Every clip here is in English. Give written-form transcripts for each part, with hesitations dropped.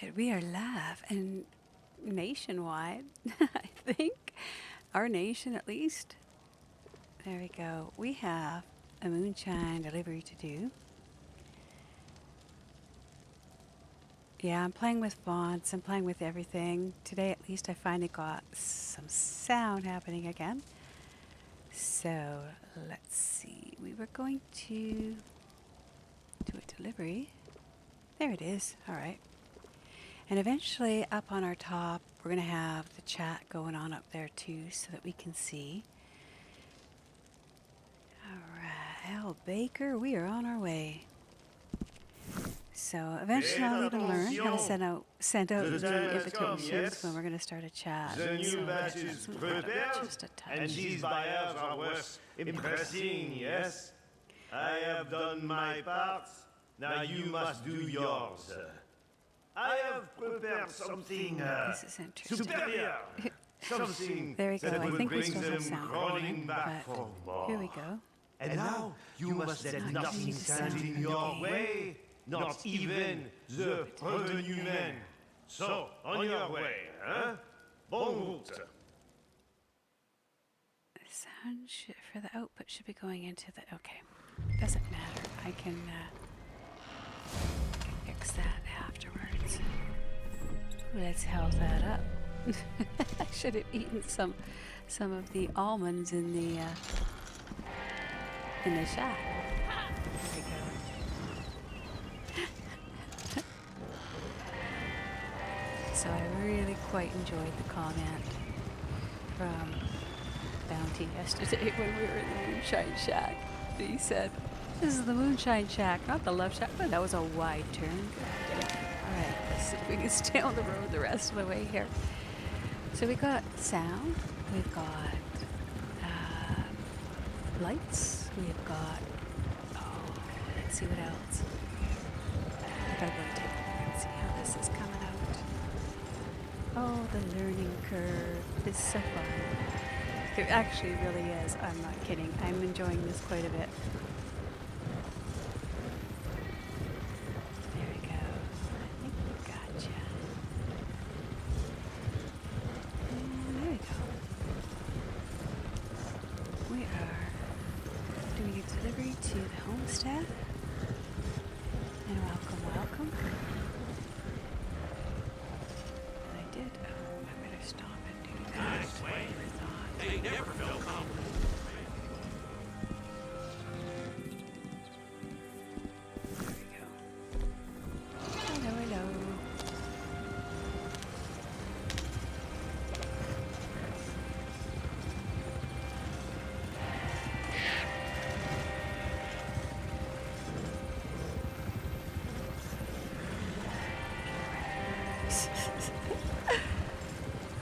right, we are live and nationwide, I think. Our nation, at least. There we go. We have a moonshine delivery to do. Yeah, I'm playing with fonts. I'm playing with everything. Today, at least, I finally got some sound happening again. So, let's see. We were going to do a delivery. There it is. All right. And eventually, up on our top, we're going to have the chat going on up there too so that we can see. All right, Al Baker, we are on our way. So eventually I'll even learn how to send out new invitations when we're going to start a chat. The new So batch is prepared, just a touch. and these buyers are worth impressing, yes? I have done my part, now you must do yours. I have prepared something This is interesting. superior. Something There we go. that I will think we bring still have them sound crawling going, back but for more. here we go. And now you must let nothing stand in your way, not even the revenue men. So, on your way, huh? Bon route. The sound for the output should be going into the... Okay. Doesn't matter. I can fix that afterwards. Let's health that up. I should have eaten some of the almonds in the shop. There we go. So I really quite enjoyed the comment from Bounty yesterday when we were in the Moonshine Shack. He said, "This is the Moonshine Shack, not the Love Shack." But that was a wide turn. All right, let's see if we can stay on the road the rest of the way here. So we got sound, we've got lights, we've got, let's see what else. I gotta go take a look and see how this is coming out. Oh, the learning curve is so fun. It actually really is, I'm not kidding. I'm enjoying this quite a bit. There we go. I think we gotcha. There we go. We are doing a delivery to the homestead. And welcome. And I did. Oh, I better stop and do that. Nice way. They never felt comfortable. There we go. Hello.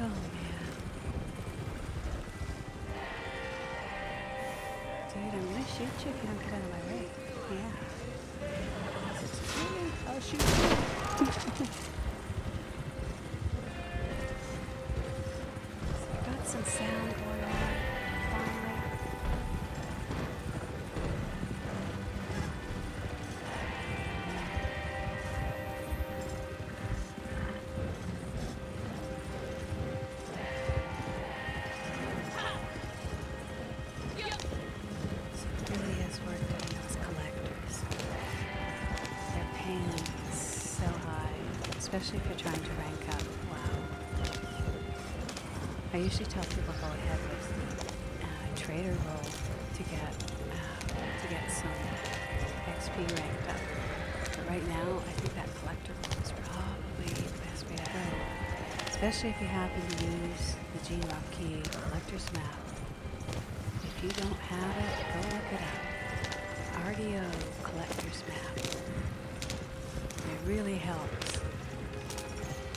Oh man. Dude, I'm gonna shoot you if you don't get out of my way. Yeah. Really? I'll shoot you. So I got some sound going on finally. So it really is worth doing those collectors. They're paying so high, especially if you're trying to rank up. Wow. I usually tell people go ahead with the trader role to get some XP ranked up. But right now, I think that collector role is probably the best way to go. Especially if you happen to use the Gene Rock Key collector's map. If you don't have it, go look it up. RDO collector's map. It really helps.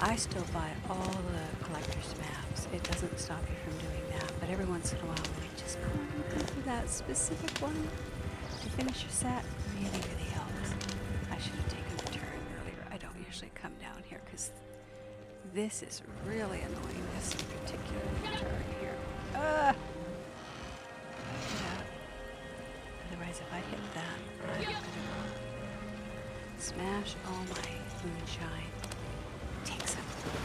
I still buy all the collector's maps. It doesn't stop you from doing that. But every once in a while, when you just go for that specific one to finish your set, really helps. I should have taken the turn earlier. I don't usually come down here because this is really annoying, this particular turn here. Yeah. Otherwise, if I hit that, I'm gonna smash all my moonshine.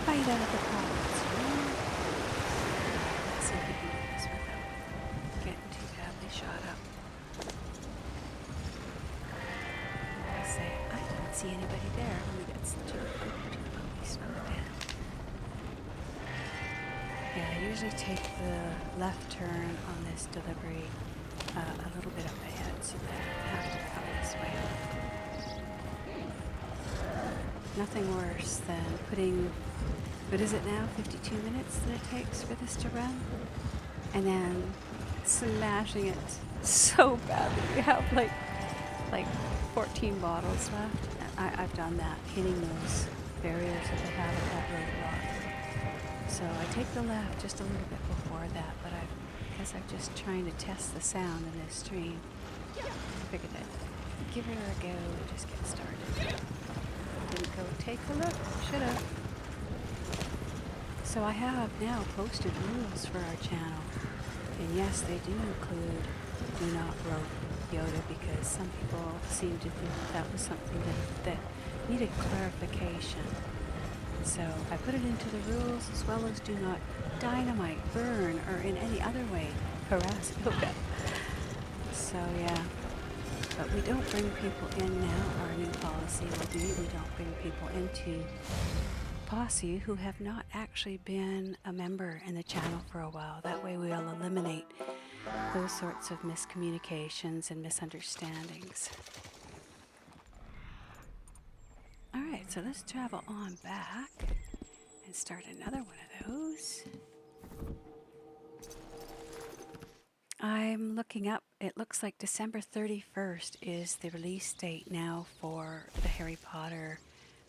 bite out of the profits. Let's see if we can do this without getting too badly shot up. I say, I didn't see anybody there when we got too bad. Yeah, I usually take the left turn on this delivery a little bit up ahead so that I don't have to come this way. Nothing worse than putting, what is it now, 52 minutes that it takes for this to run? And then smashing it so badly. We have like 14 bottles left. I've done that, hitting those barriers that they have at that roadblock. So I take the left just a little bit before that, but because I'm just trying to test the sound in this stream, I figured I'd give her a go and just get started. Didn't go take a look, should have. So I have now posted rules for our channel. And yes, they do include do not rope Yoda, because some people seem to think that was something that needed clarification. So I put it into the rules, as well as do not dynamite, burn, or in any other way harass Yoda. So yeah, but we don't bring people in now. Our new policy will be we don't bring people into Posse who have not actually been a member in the channel for a while. That way we'll eliminate those sorts of miscommunications and misunderstandings. Alright, so let's travel on back and start another one of those. I'm looking up, it looks like December 31st is the release date now for the Harry Potter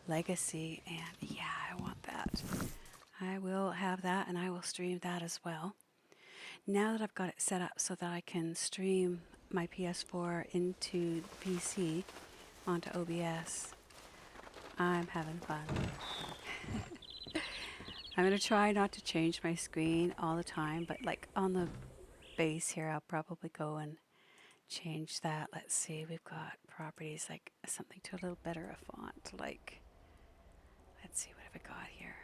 Legacy, and yeah, I want that. I will have that, and I will stream that as well. Now that I've got it set up so that I can stream my PS4 into PC onto OBS, I'm having fun. I'm going to try not to change my screen all the time, but like on the base here, I'll probably go and change that. Let's see, we've got properties like something to a little better a font, like, let's see, what have I got here?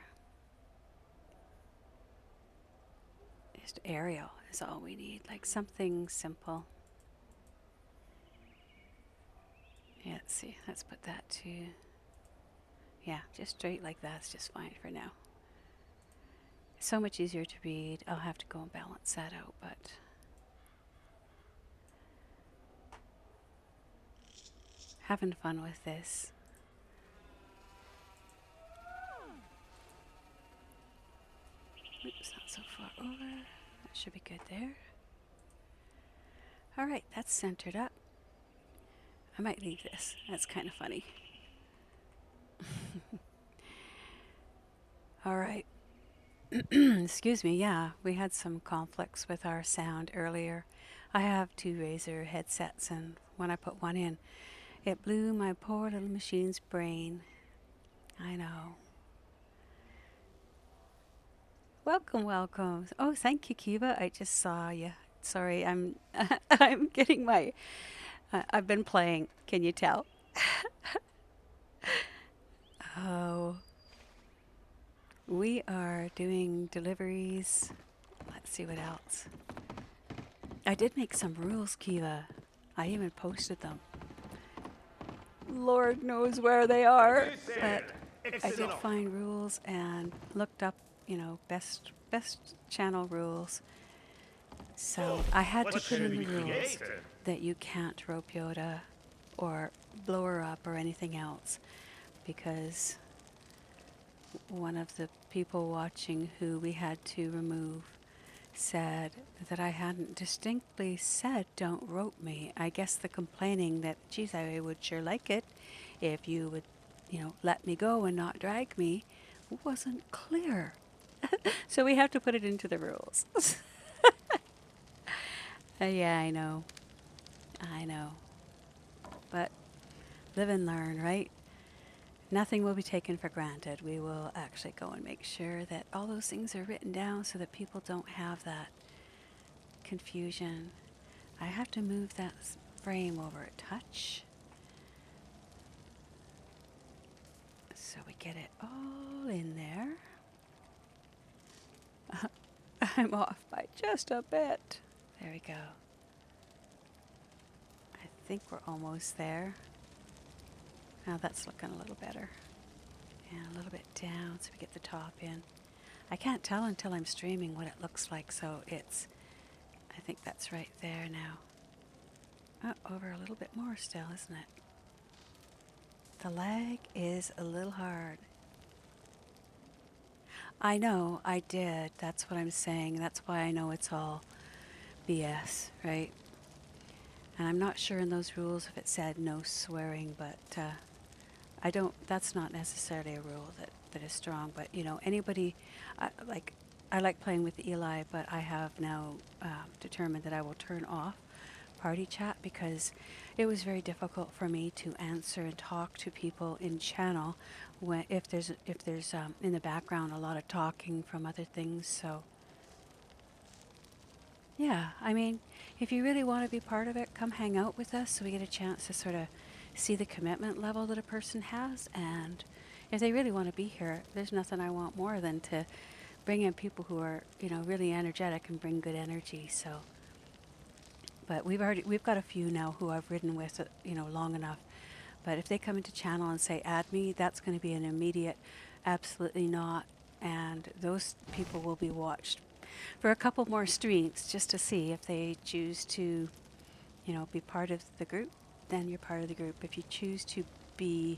Just Arial is all we need, like something simple. Yeah, let's see, let's put that to, yeah, just straight like that's just fine for now. So much easier to read. I'll have to go and balance that out, but having fun with this. Oops, not so far over. That should be good there. Alright, that's centered up. I might leave this. That's kind of funny. Alright. Excuse me, yeah, we had some conflicts with our sound earlier. I have two Razer headsets, and when I put one in, it blew my poor little machine's brain. I know. Welcome, welcome. Oh, thank you, Kiva. I just saw you. Sorry, I'm I'm getting my... I've been playing. Can you tell? Oh. We are doing deliveries. Let's see what else. I did make some rules, Kiva. I even posted them. Lord knows where they are. But I did find rules and looked up, you know, best channel rules. So I had to put in the rules that you can't rope Yoda or blow her up or anything else, because one of the people watching who we had to remove said that I hadn't distinctly said don't rope me. I guess the complaining that, geez, I would sure like it if you would, you know, let me go and not drag me wasn't clear. So we have to put it into the rules. Yeah, I know. But live and learn, right? Nothing will be taken for granted. We will actually go and make sure that all those things are written down so that people don't have that confusion. I have to move that frame over a touch. So So we get it all in there. I'm off by just a bit. There we go. I think we're almost there. Now that's looking a little better. And a little bit down so we get the top in. I can't tell until I'm streaming what it looks like, so I think that's right there now. Oh, over a little bit more still, isn't it? The lag is a little hard. I know, I did. That's what I'm saying. That's why I know it's all BS, right? And I'm not sure in those rules if it said no swearing, but that's not necessarily a rule that is strong. But, anybody, I like playing with Eli, but I have now determined that I will turn off party chat because it was very difficult for me to answer and talk to people in channel if there's in the background a lot of talking from other things. So yeah, I mean, if you really want to be part of it, come hang out with us so we get a chance to sort of see the commitment level that a person has. And if they really want to be here, there's nothing I want more than to bring in people who are, really energetic and bring good energy. So, but we've got a few now who I've ridden with, long enough. But if they come into channel and say, add me, that's going to be an immediate, absolutely not. And those people will be watched for a couple more streams just to see if they choose to, be part of the group, then you're part of the group. If you choose to be,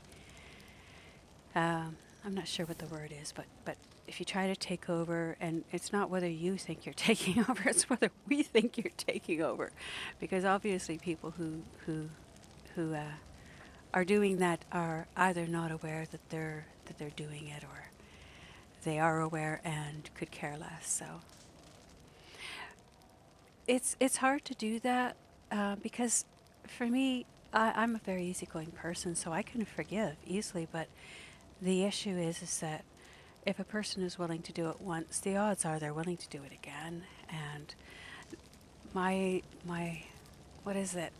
I'm not sure what the word is, but if you try to take over, and it's not whether you think you're taking over, it's whether we think you're taking over. Because obviously people who are doing that are either not aware that they're doing it, or they are aware and could care less. So it's hard to do that because for me, I'm a very easygoing person, so I can forgive easily. But the issue is that if a person is willing to do it once, the odds are they're willing to do it again. And my what is it?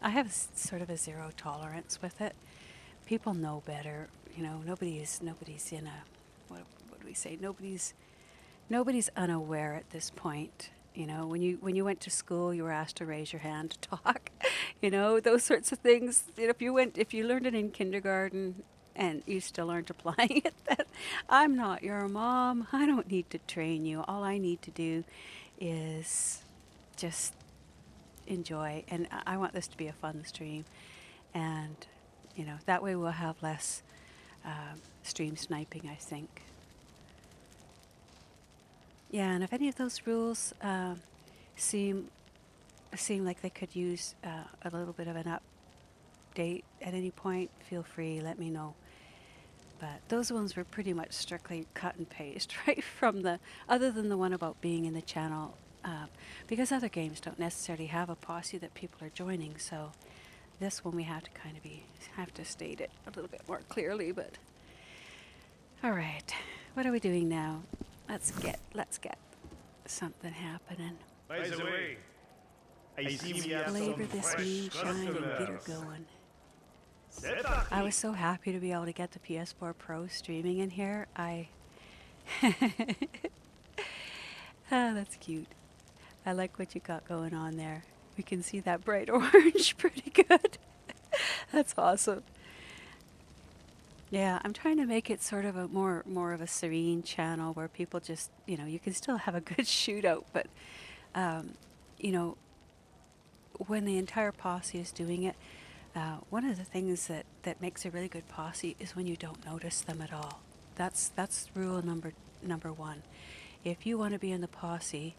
I have sort of a zero tolerance with it. People know better. Nobody's in a, what do we say? Nobody's unaware at this point. When you went to school, you were asked to raise your hand to talk. Those sorts of things. If you learned it in kindergarten and you still aren't applying it, then I'm not your mom. I don't need to train you. All I need to do is just enjoy, and I want this to be a fun stream, and that way we'll have less stream sniping, I think. Yeah, and if any of those rules seem like they could use a little bit of an update at any point, feel free, let me know. But those ones were pretty much strictly cut and paste, right from other than the one about being in the channel, because other games don't necessarily have a posse that people are joining. So this one we have to state it a little bit more clearly. But all right, what are we doing now? Let's get something happening. By the way, I see we have Flavor some this fresh moonshine and get her customers. going. C'est parti. I was so happy to be able to get the PS4 Pro streaming in here. Oh, that's cute. I like what you got going on there. We can see that bright orange pretty good. That's awesome. Yeah, I'm trying to make it sort of a more of a serene channel where people just, you can still have a good shootout, but, when the entire posse is doing it, one of the things that makes a really good posse is when you don't notice them at all. That's rule number one. If you want to be in the posse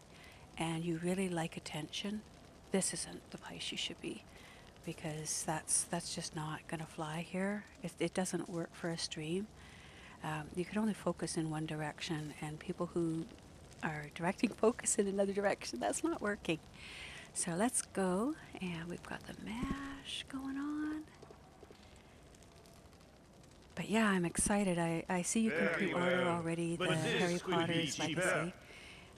and you really like attention, this isn't the place you should be, because that's just not going to fly here. It doesn't work for a stream. You can only focus in one direction, and people who are directing focus in another direction, that's not working. So let's go, and we've got the mash going on. But yeah, I'm excited. I see you can Very pre-order well. already But the this Harry could be Potter's cheaper. Legacy.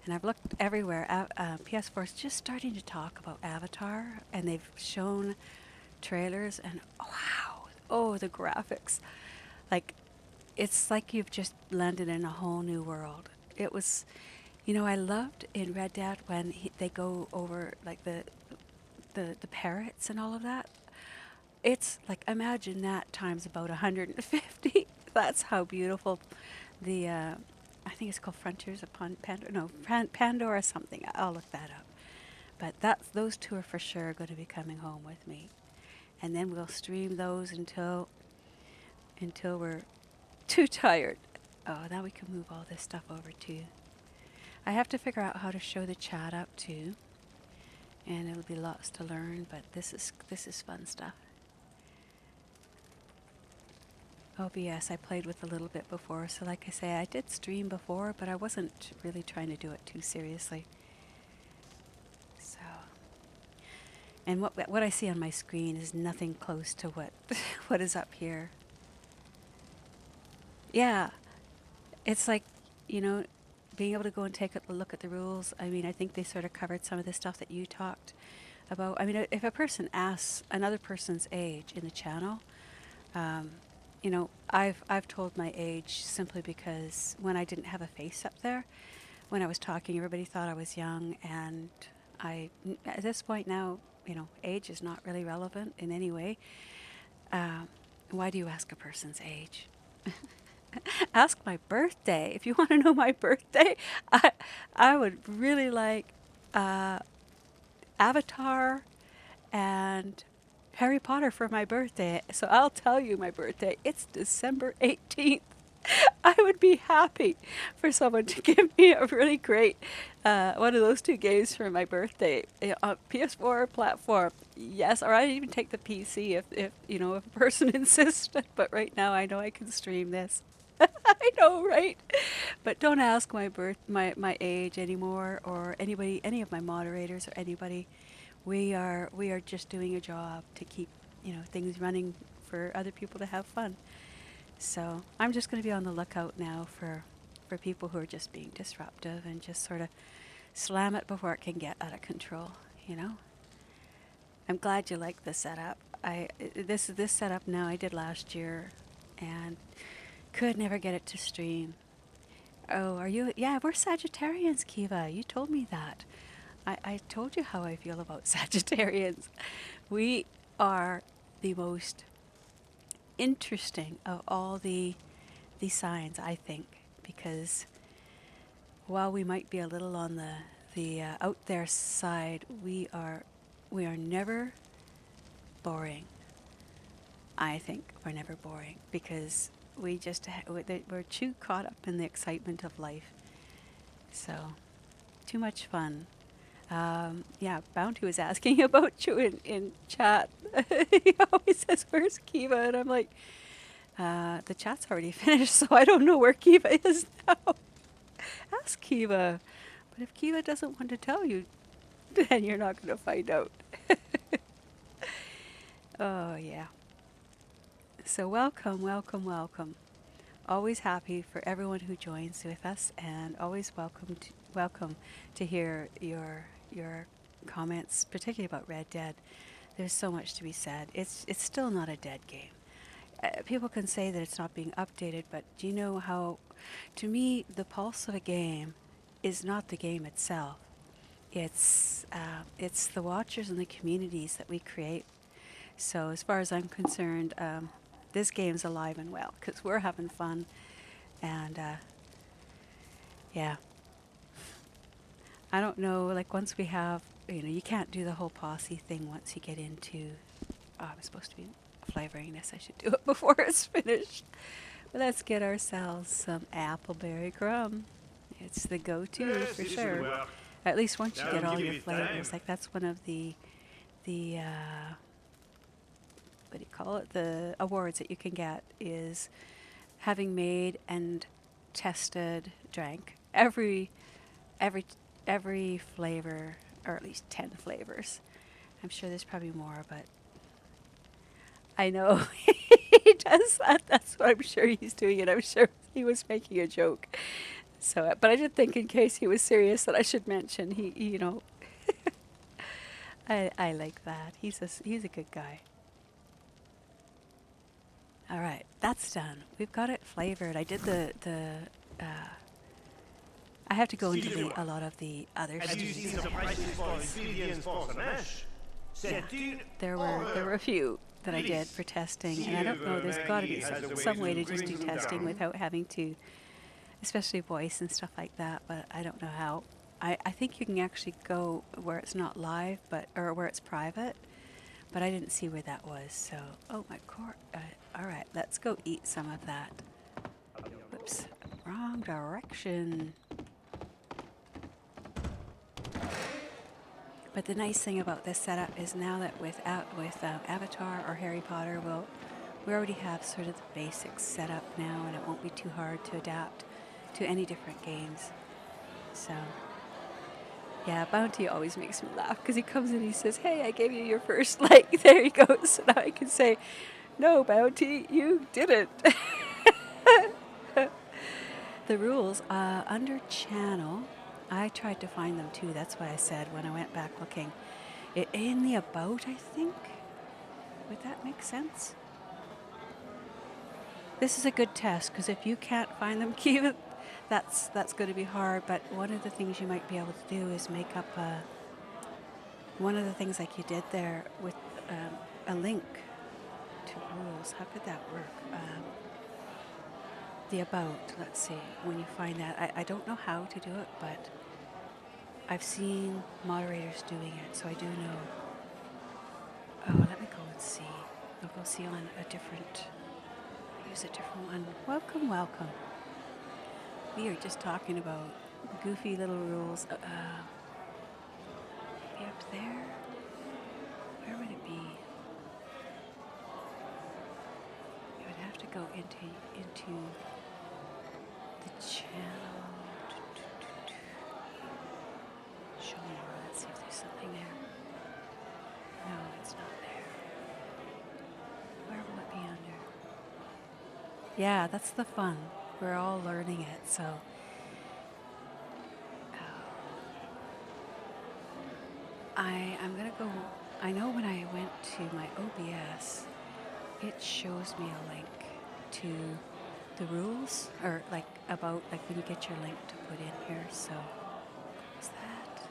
And I've looked everywhere. PS4 is just starting to talk about Avatar, and they've shown trailers, and wow, oh, the graphics. Like, it's like you've just landed in a whole new world. It was, I loved in Red Dead when they go over like the parrots and all of that. It's like, imagine that times about 150. That's how beautiful the, I think it's called Frontiers upon Pandora. No, Pandora something. I'll look that up. But those two are for sure going to be coming home with me. And then we'll stream those until we're too tired. Oh, now we can move all this stuff over too. I have to figure out how to show the chat up too. And it'll be lots to learn, but this is fun stuff. OBS I played with a little bit before, so like I say, I did stream before, but I wasn't really trying to do it too seriously. So, and what I see on my screen is nothing close to what what is up here. Yeah, it's like, being able to go and take a look at the rules. I mean, I think they sort of covered some of the stuff that you talked about. I mean, if a person asks another person's age in the channel, I've told my age simply because when I didn't have a face up there, when I was talking, everybody thought I was young, and at this point now, age is not really relevant in any way. Why do you ask a person's age? Ask my birthday. If you want to know my birthday, I would really like Avatar and Harry Potter for my birthday. So I'll tell you my birthday. It's December 18th. I would be happy for someone to give me a really great one of those two games for my birthday on PS4 platform. Yes, or I'd even take the PC if a person insisted. But right now I know I can stream this. I know, right? But don't ask my age anymore, or any of my moderators or anybody. We are just doing a job to keep things running for other people to have fun. So I'm just going to be on the lookout now for people who are just being disruptive and just sort of slam it before it can get out of control. I'm glad you like the setup. This setup now I did last year, and could never get it to stream. Oh, are you? Yeah, we're Sagittarians, Kiva. You told me that. I told you how I feel about Sagittarians. We are the most interesting of all the signs, I think, because while we might be a little on the out there side, we are never boring. I think we're never boring because we're too caught up in the excitement of life. So, too much fun. Yeah, Bounty was asking about you in chat. He always says, "Where's Kiva?" And I'm like, the chat's already finished, so I don't know where Kiva is now. Ask Kiva. But if Kiva doesn't want to tell you, then you're not going to find out. Oh, yeah. So welcome, welcome, welcome. Always happy for everyone who joins with us, and always welcome to hear your comments, particularly about Red Dead. There's so much to be said. It's still not a dead game. People can say that it's not being updated, but do you know how, to me, the pulse of a game is not the game itself. It's the watchers and the communities that we create. So as far as I'm concerned, this game's alive and well because we're having fun, and yeah. I don't know, like once we have, you can't do the whole posse thing once you get into, I'm supposed to be flavoring this. I should do it before it's finished. But let's get ourselves some appleberry crumb. It's the go-to for sure. At least once you get all your flavors. Like that's one of the what do you call it? The awards that you can get is having made and tested, drank every flavor, or at least 10 flavors. I'm sure there's probably more, but I know he does that. That's what I'm sure he's doing, and I'm sure he was making a joke. So, but I did think in case he was serious that I should mention he I like that. He's a good guy. All right, that's done. We've got it flavored. I did uh, I have to go and delete a lot of the other Have you stews. seen the prices for ingredients for the mash? C'est une There were a few that I did for testing, and I don't know. There's got to be some way to just do testing without having to, especially voice and stuff like that. But I don't know how. I think you can actually go where it's not live, or where it's private. But I didn't see where that was. So, oh my god! All right, let's go eat some of that. Whoops, wrong direction. But the nice thing about this setup is now that with Avatar or Harry Potter, we already have sort of the basics set up now, and it won't be too hard to adapt to any different games. So, yeah, Bounty always makes me laugh because he comes in and he says, "Hey, I gave you your first like." There he goes. So now I can say, "No, Bounty, you didn't." The rules under channel. I tried to find them too. That's why I said when I went back looking, in the about, I think. Would that make sense? This is a good test because if you can't find them, Keith, that's going to be hard. But one of the things you might be able to do is make up one of the things like you did there with a link to rules. How could that work? The about. Let's see. When you find that, I don't know how to do it, but I've seen moderators doing it, so I do know. Oh, let me go and see. I'll go see on a different. Use a different one. Welcome, welcome. We are just talking about goofy little rules. Maybe up there? Where would it be? It would have to go into the channel. Show more. Let's see if there's something there. No, it's not there. Where will it be under? Yeah, that's the fun. We're all learning it, so. I'm gonna go. I know when I went to my OBS, it shows me a link to the rules, or like about like when you get your link to put in here. So, what's that?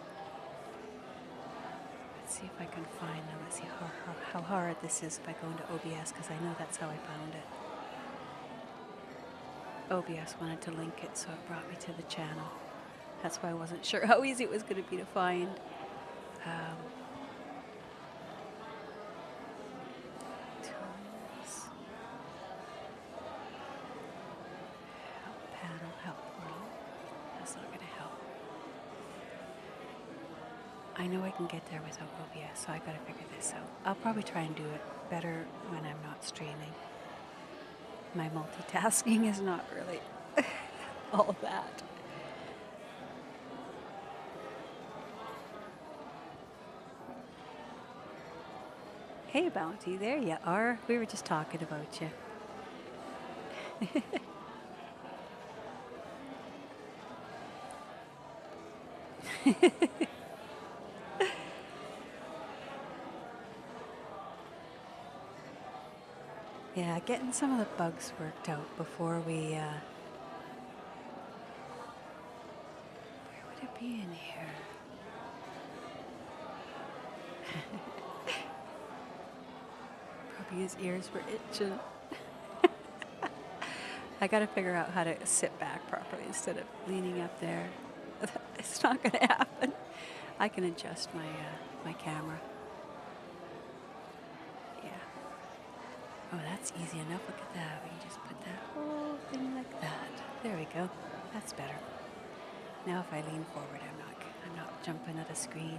Let's see if I can find them. Let's see how hard this is by going to OBS, because I know that's how I found it. OBS wanted to link it, so it brought me to the channel. That's why I wasn't sure how easy it was going to be to find. Tools. Help panel, help world. That's not going to help. I know I can get there without OBS, so I got to figure this out. I'll probably try and do it better when I'm not streaming. My multitasking is not really all that. Hey, Bounty, there you are. We were just talking about you. Yeah, getting some of the bugs worked out before we, where would it be in here? Probably his ears were itching. I gotta figure out how to sit back properly instead of leaning up there. It's not gonna happen. I can adjust my, my camera. Oh, that's easy enough. Look at that. We can just put that whole thing like that. There we go. That's better. Now if I lean forward, I'm not jumping at a screen.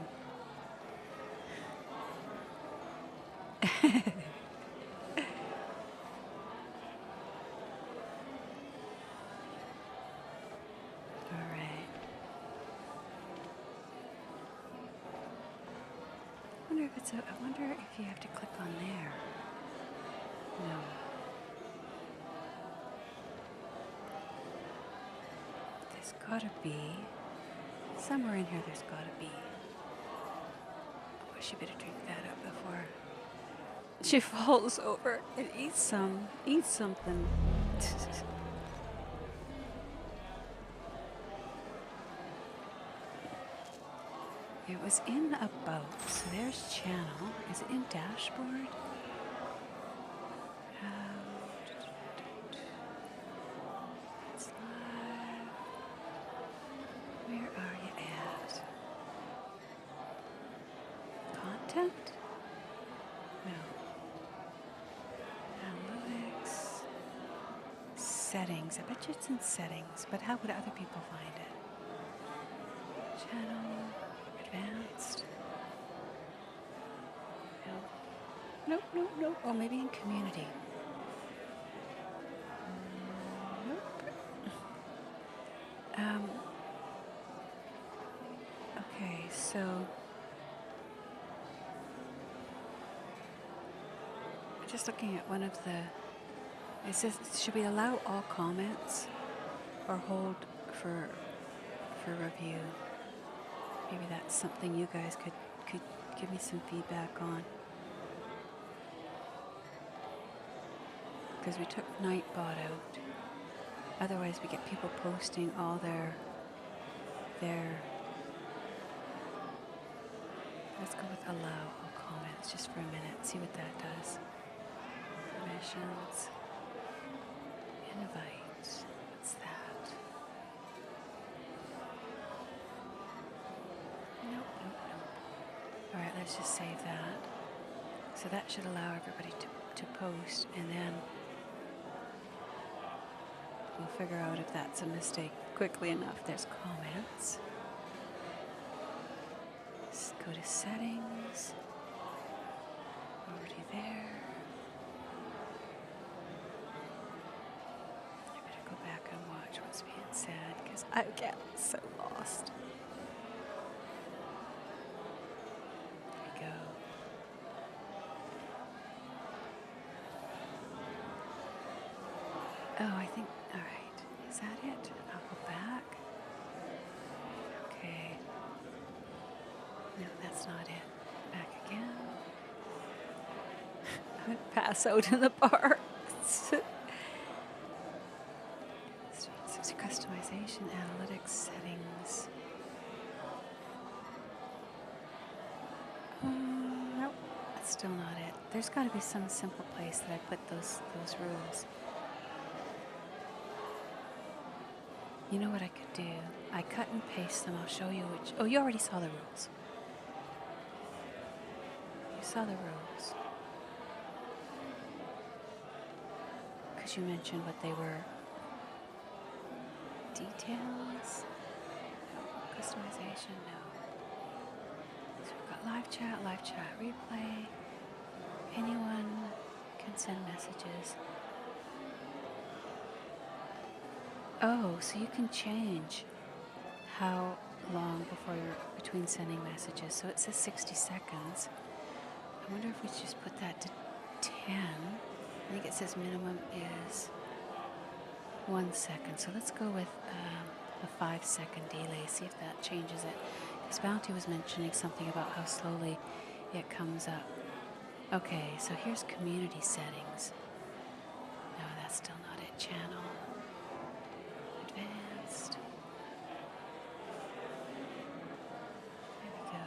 All right. I wonder if you have to click on there. No. There's gotta be somewhere in here. There's gotta be. Oh, I should better drink that up She falls over and eats something. It was in a boat, so there's channel. Is it in dashboard? It's live. Where are you at? Content? No. Analytics. Settings. I bet you it's in settings, but how would other people find it? Channel. Advanced. Nope. Oh, maybe in community. Nope. Okay, so just looking at one of the. It says, should we allow all comments or hold for review? Maybe that's something you guys could give me some feedback on. Because we took Nightbot out. Otherwise we get people posting all their let's go with allow all comments just for a minute, see what that does. Permissions. Invite. What's that? Nope. Alright, let's just save that. So that should allow everybody to post, and then we'll figure out if that's a mistake quickly enough. There's comments. Let's go to settings. Already there. I better go back and watch what's being said, because I get so lost. There we go. Oh, I think, all right. Is that it? I'll go back. Okay. No, that's not it. Back again. I would pass out in the bar. Customization, analytics, settings. Nope, that's still not it. There's got to be some simple place that I put those rules. You know what I could do? I cut and paste them. I'll show you which. Oh, you already saw the rules. You saw the rules. Because you mentioned what they were. Details. No. Customization, no. So we've got live chat replay. Anyone can send messages. Oh, so you can change how long before you're between sending messages. So it says 60 seconds. I wonder if we just put that to 10. I think it says minimum is 1 second. So let's go with a 5-second delay, see if that changes it. Because Bounty was mentioning something about how slowly it comes up. Okay, so here's community settings. No, that's still not it. Channel. Advanced. There we go.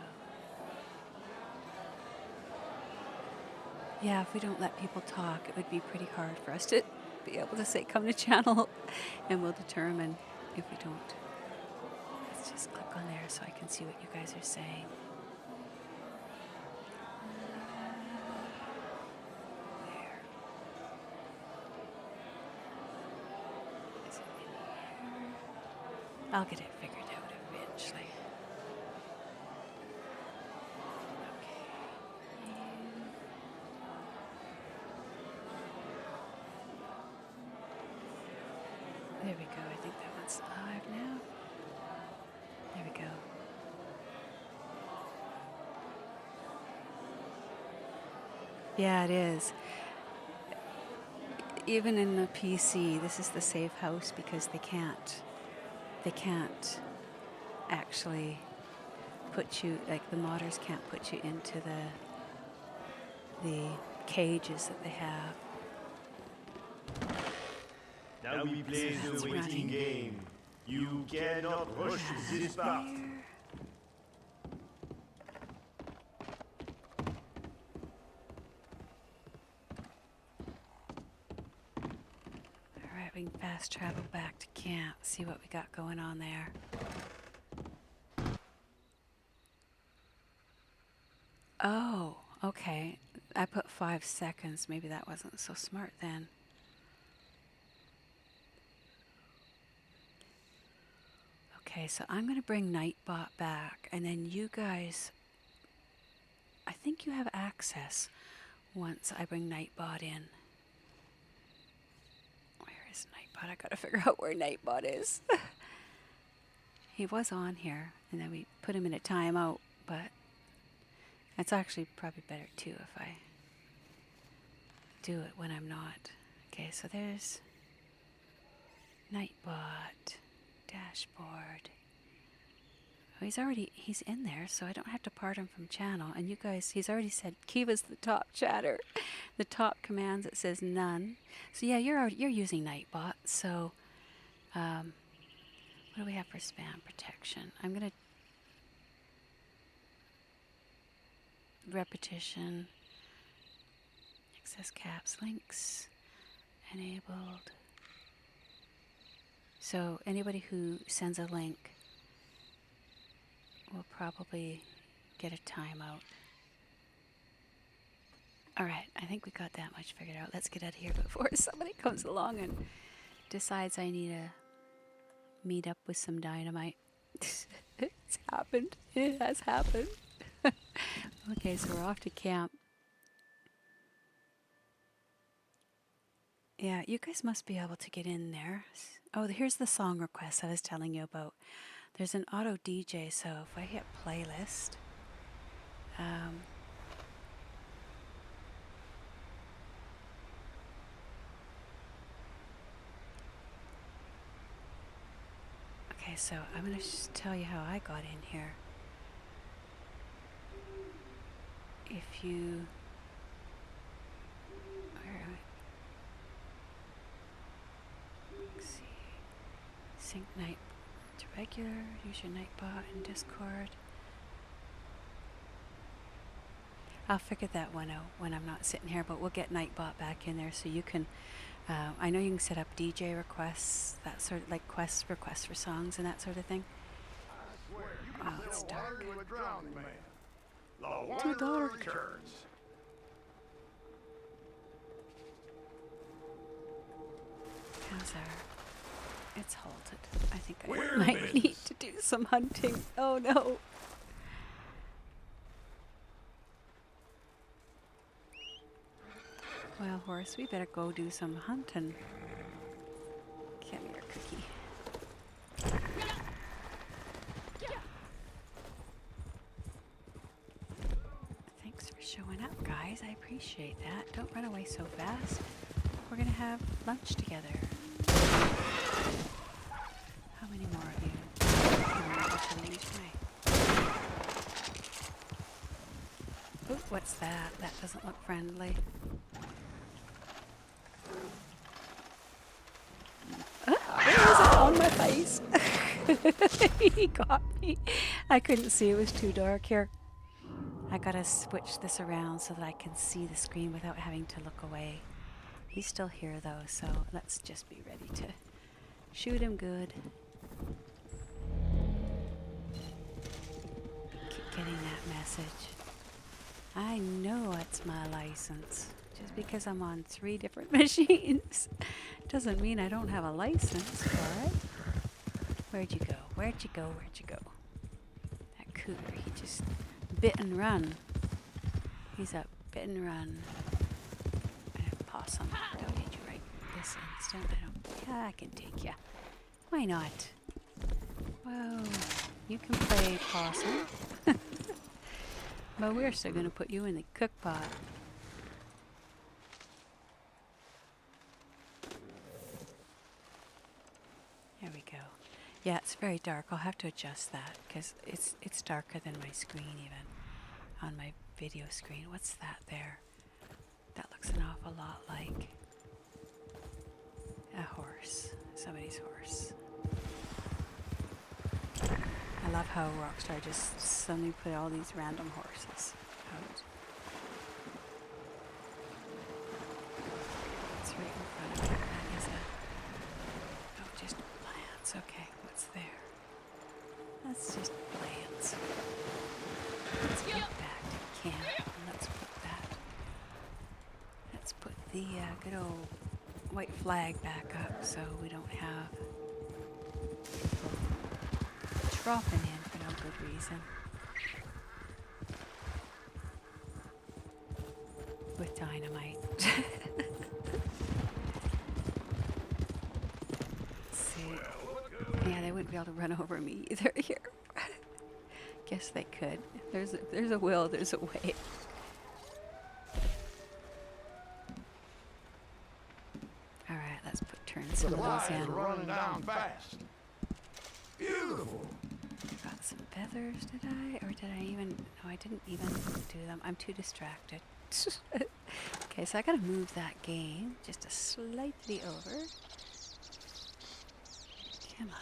Yeah, if we don't let people talk, it would be pretty hard for us to be able to say come to channel, and we'll determine if we don't. Let's just click on there so I can see what you guys are saying. There. Is it in here? I'll get it figured out eventually. Okay. There we go. I think that one's live now. There we go. Yeah, it is. Even in the PC, this is the safe house because they can't actually put you, like the modders can't put you into the cages that they have. Now we play the Sounds waiting running. game. You cannot rush this part. There. Alright, we can fast travel back to camp, see what we got going on there. Oh, okay. I put 5 seconds. Maybe that wasn't so smart then. Okay, so I'm going to bring Nightbot back, and then you guys, I think you have access once I bring Nightbot in. Where is Nightbot? I got to figure out where Nightbot is. He was on here, and then we put him in a timeout, but it's actually probably better too if I do it when I'm not. Okay, so there's Nightbot. Dashboard. Oh, he's in there, so I don't have to part him from channel. And you guys, he's already said Kiva's the top chatter. The top commands, it says none. So yeah, you're using Nightbot. So what do we have for spam protection? I'm gonna repetition, access caps, links enabled. So anybody who sends a link will probably get a timeout. Alright, I think we got that much figured out. Let's get out of here before somebody comes along and decides I need to meet up with some dynamite. It's happened. It has happened. Okay, so we're off to camp. Yeah, you guys must be able to get in there. Oh, here's the song request I was telling you about. There's an auto DJ, so if I hit playlist, okay, so I'm going to just tell you how I got in here. If you... Where am I? Let's see. Sync night to regular. Use your Nightbot in Discord. I'll figure that one out when I'm not sitting here, but we'll get Nightbot back in there so you can... I know you can set up DJ requests, that sort of like requests for songs and that sort of thing. Oh, it's dark. Too dark. How's our... It's halted. I think I might need to do some hunting. Oh no. Well, horse, we better go do some hunting. Give me your cookie. Thanks for showing up, guys. I appreciate that. Don't run away so fast. We're gonna have lunch together. How many more of you? Ooh, what's that? That doesn't look friendly. Where is it? On my face. He got me. I couldn't see. It was too dark here. I gotta switch this around so that I can see the screen without having to look away. He's still here though, so let's just be ready to shoot him good. Keep getting that message. I know it's my license. Just because I'm on 3 different machines doesn't mean I don't have a license for it. Where'd you go? Where'd you go? Where'd you go? That cougar, he just bit and run. He's a bit and run. Possum. Don't need you right this instant. Yeah, I can take you. Why not? Whoa. You can play possum. But we're still going to put you in the cook pot. There we go. Yeah, it's very dark. I'll have to adjust that because it's darker than my screen even on my video screen. What's that there? That looks an awful lot like a horse, somebody's horse. I love how Rockstar just suddenly put all these random horses out. It's right in front of me. That is oh, just plants. Okay, what's there? That's just plants. Let's go back to camp and let's put that. Let's put the good old white flag back up so we don't have people dropping in for no good reason. With dynamite. Let's see. Yeah, they wouldn't be able to run over me either here. Guess they could. If there's a will, there's a way. Alright, let's turn some of those in. Running down fast. Beautiful. Got some feathers, did I? Or did I even... No, I didn't even do them. I'm too distracted. Okay, so I gotta move that game just a slightly over. Come on.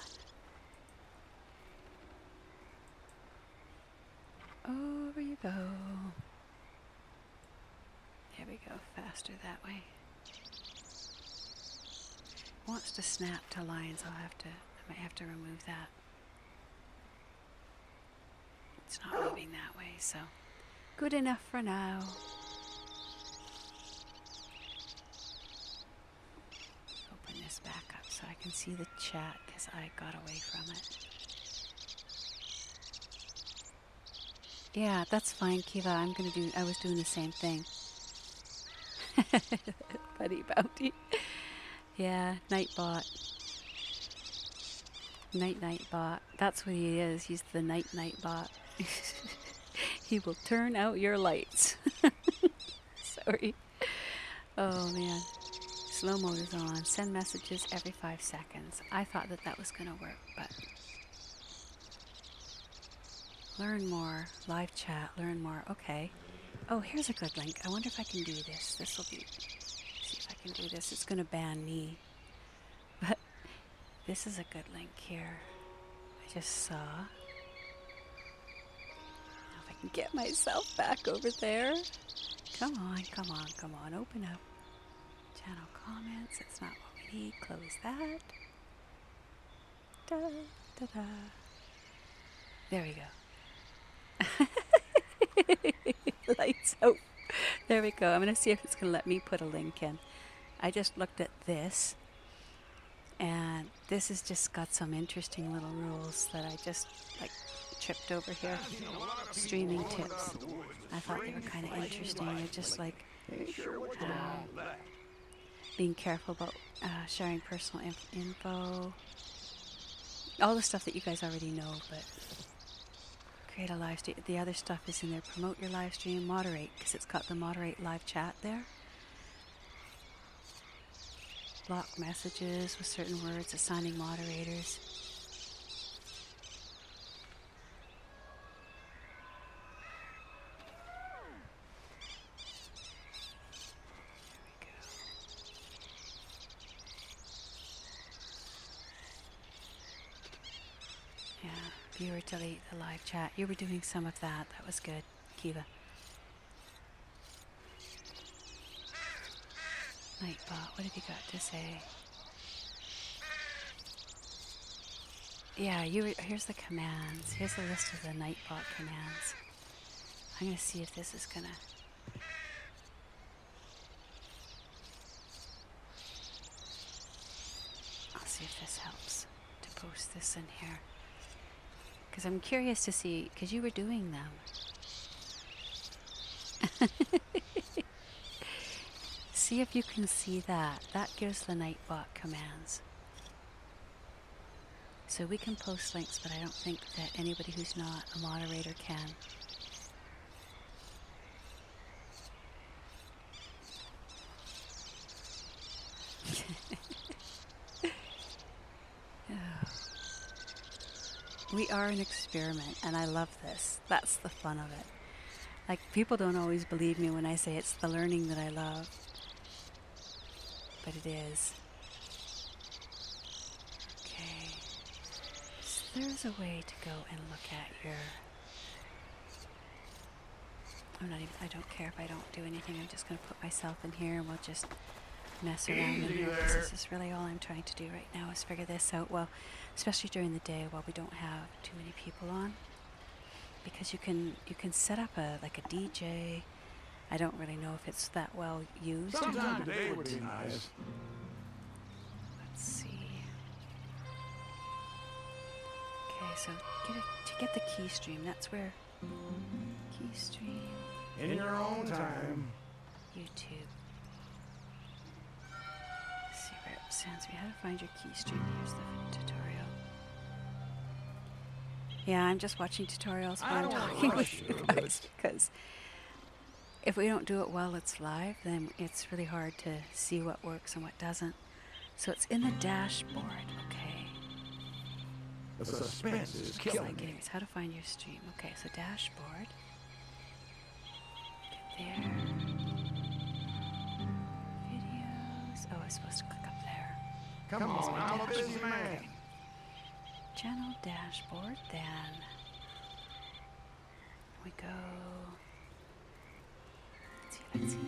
Over you go. There we go. Faster that way. Wants to snap to lines. I might have to remove that. It's not moving that way, so good enough for now. Open this back up so I can see the chat because I got away from it. Yeah, that's fine, Kiva. I was doing the same thing. Buddy Bounty. Yeah, Nightbot. Night bot. That's what he is. He's the night bot. He will turn out your lights. Sorry. Oh man. Slow mode is on. Send messages every 5 seconds. I thought that was going to work, but learn more. Live chat. Learn more. Okay. Oh, here's a good link. I wonder if I can do this. This will be... See if I can do this. It's going to ban me. But this is a good link here. I just saw. Now if I can get myself back over there. Come on, come on, come on. Open up. Channel comments. That's not what we need. Close that. Da, da, da. There we go. Lights out. There we go. I'm going to see if it's going to let me put a link in. I just looked at this. And this has just got some interesting little rules that I just tripped over here. Streaming tips. I thought they were kind of interesting. They're just being careful about sharing personal info. All the stuff that you guys already know, but create a live stream. The other stuff is in there. Promote your live stream. Moderate, because it's got the moderate live chat there. Block messages with certain words, assigning moderators. There we go. Yeah, viewer delete the live chat. You were doing some of that. That was good, Kiva. Nightbot, what have you got to say? Yeah, here's the commands. Here's the list of the Nightbot commands. I'm going to see if this is going to... I'll see if this helps to post this in here. Because I'm curious to see, because you were doing them. See if you can see that. That gives the Nightbot commands. So we can post links, but I don't think that anybody who's not a moderator can. We are an experiment, and I love this. That's the fun of it. Like, people don't always believe me when I say it's the learning that I love. But it is. Okay. So there's a way to go and look at your... I don't care if I don't do anything. I'm just going to put myself in here and we'll just mess around in here. This is really all I'm trying to do right now is figure this out. Well, especially during the day while we don't have too many people on. Because you can set up a DJ. I don't really know if it's that well used or not. Sometime today would be nice. Let's see. Okay, so to get the key stream, that's where key stream. In your own time. YouTube. Let's see where it sends me. How to find your key stream. Here's the tutorial. Yeah, I'm just watching tutorials while I'm talking with you guys, because if we don't do it while it's live, then it's really hard to see what works and what doesn't. So it's in the dashboard, okay. The suspense is Looks killing like me. anyways, how to find your stream. Okay, so dashboard. Get there. Videos. Oh, I was supposed to click up there. Come on, I'm a busy man. Channel dashboard, then we go. Let's see.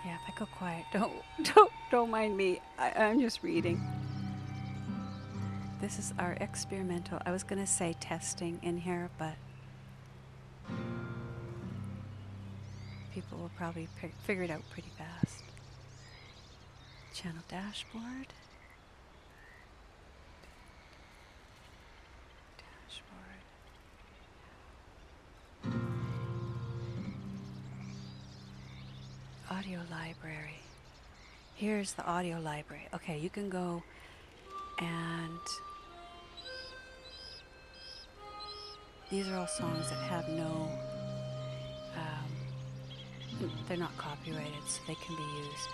Yeah, if I go quiet, don't mind me. I'm just reading. This is our experimental. I was gonna say testing in here, but people will probably figure it out pretty fast. Channel dashboard. Audio library. Here's the audio library. Okay, you can go and these are all songs that have no they're not copyrighted, so they can be used.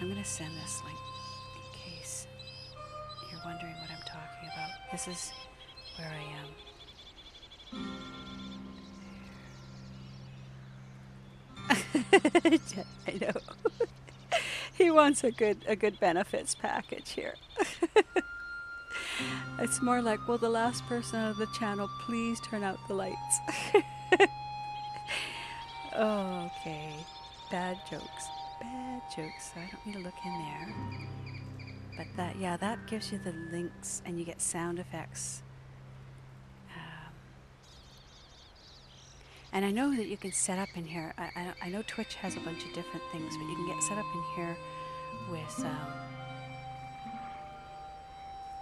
I'm going to send this link in case you're wondering what I'm talking about. This is where I am. I know. He wants a good benefits package here. It's more like, will the last person out of the channel please turn out the lights? Oh, okay. Bad jokes. Bad jokes. So I don't need to look in there. But that gives you the links and you get sound effects. And I know that you can set up in here. I know Twitch has a bunch of different things, but you can get set up in here with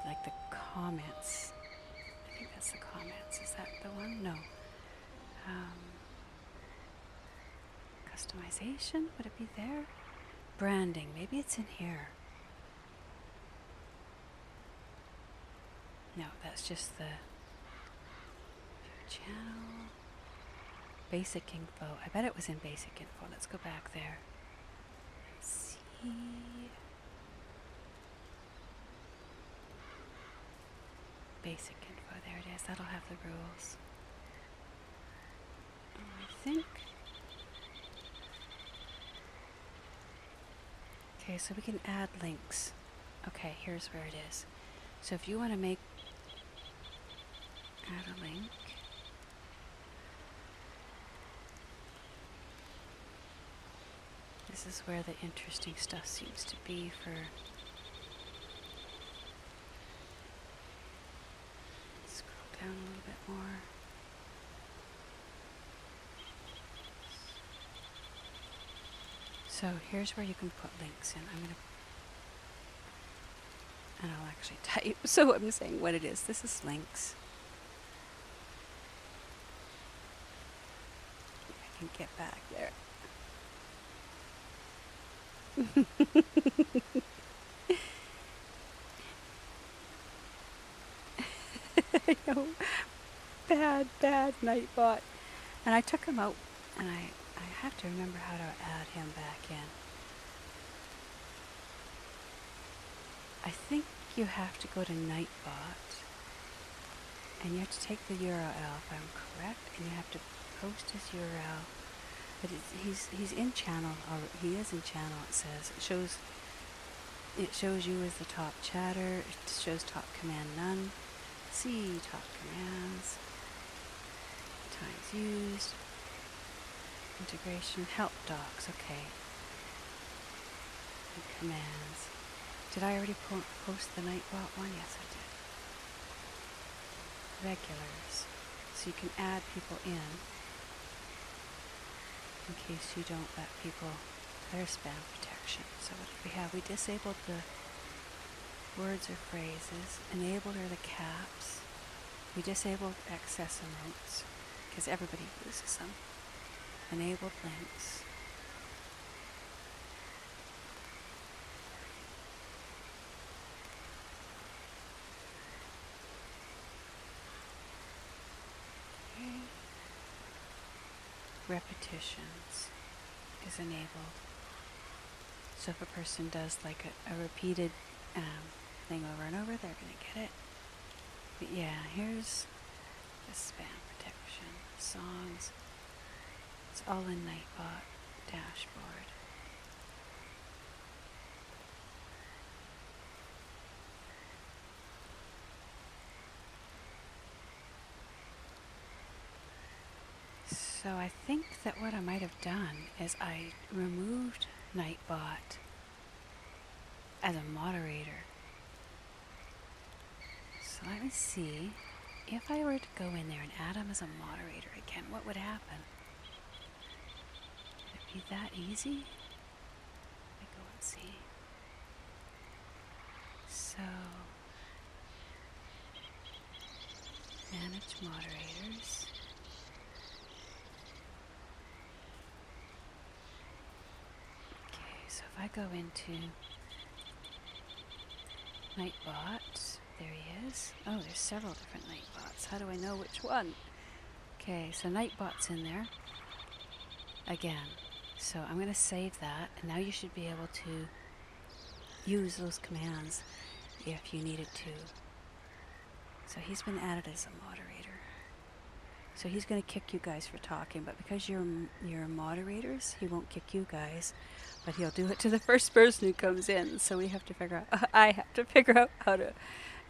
like the comments. I think that's the comments. Is that the one? No. Customization, would it be there? Branding, maybe it's in here. No, that's just the channel. Basic info. I bet it was in basic info. Let's go back there. Let's see. Basic info, there it is. That'll have the rules. I think. Okay, so we can add links. Okay, here's where it is. So if you want to add a link. This is where the interesting stuff seems to be for... Scroll down a little bit more. So here's where you can put links in. And I'll actually type, so I'm saying what it is. This is links. I can get back there. I know. Bad Nightbot. And I took him out, and I have to remember how to add him back in. I think you have to go to Nightbot, and you have to take the URL if I'm correct, and you have to post his URL. But he's in channel. He is in channel. It says it shows you as the top chatter. It shows top command none. See top commands. Times used. Integration. Help docs. Okay. And commands. Did I already post the Nightbot one? Yes, I did. Regulars. So you can add people in case you don't let people, there's spam protection. So what did we have? We disabled the words or phrases, enabled are the caps, we disabled excess emotes, because everybody uses them, enabled links, repetitions is enabled. So if a person does like a repeated thing over and over, they're going to get it. But yeah, here's the spam protection. Songs. It's all in Nightbot dashboard. So I think that what I might have done is I removed Nightbot as a moderator. So let me see. If I were to go in there and add him as a moderator again, what would happen? Would it be that easy? Let me go and see. So, manage moderators. So if I go into Nightbot, there he is. Oh, there's several different Nightbots. How do I know which one? Okay, so Nightbot's in there again. So I'm going to save that, and now you should be able to use those commands if you needed to. So he's been added as a moderator. So he's going to kick you guys for talking, but because you're moderators, he won't kick you guys, but he'll do it to the first person who comes in. So we have to figure out, I have to figure out how to,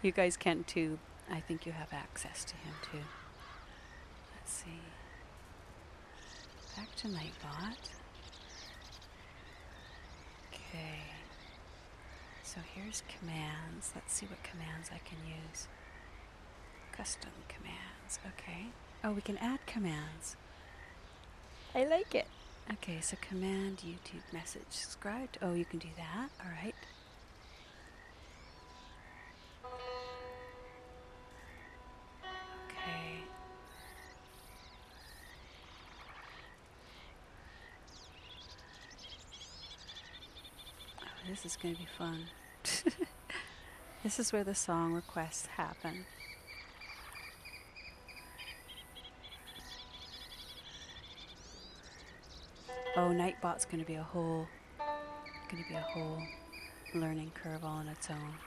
you guys can too. I think you have access to him too. Let's see. Back to Nightbot. Okay. So here's commands. Let's see what commands I can use. Custom commands. Okay. Oh, we can add commands. I like it. Okay, so command YouTube message subscribed. Oh, you can do that. All right. Okay. Oh, this is going to be fun. This is where the song requests happen. Oh, Nightbot's going to be a whole learning curve all on its own.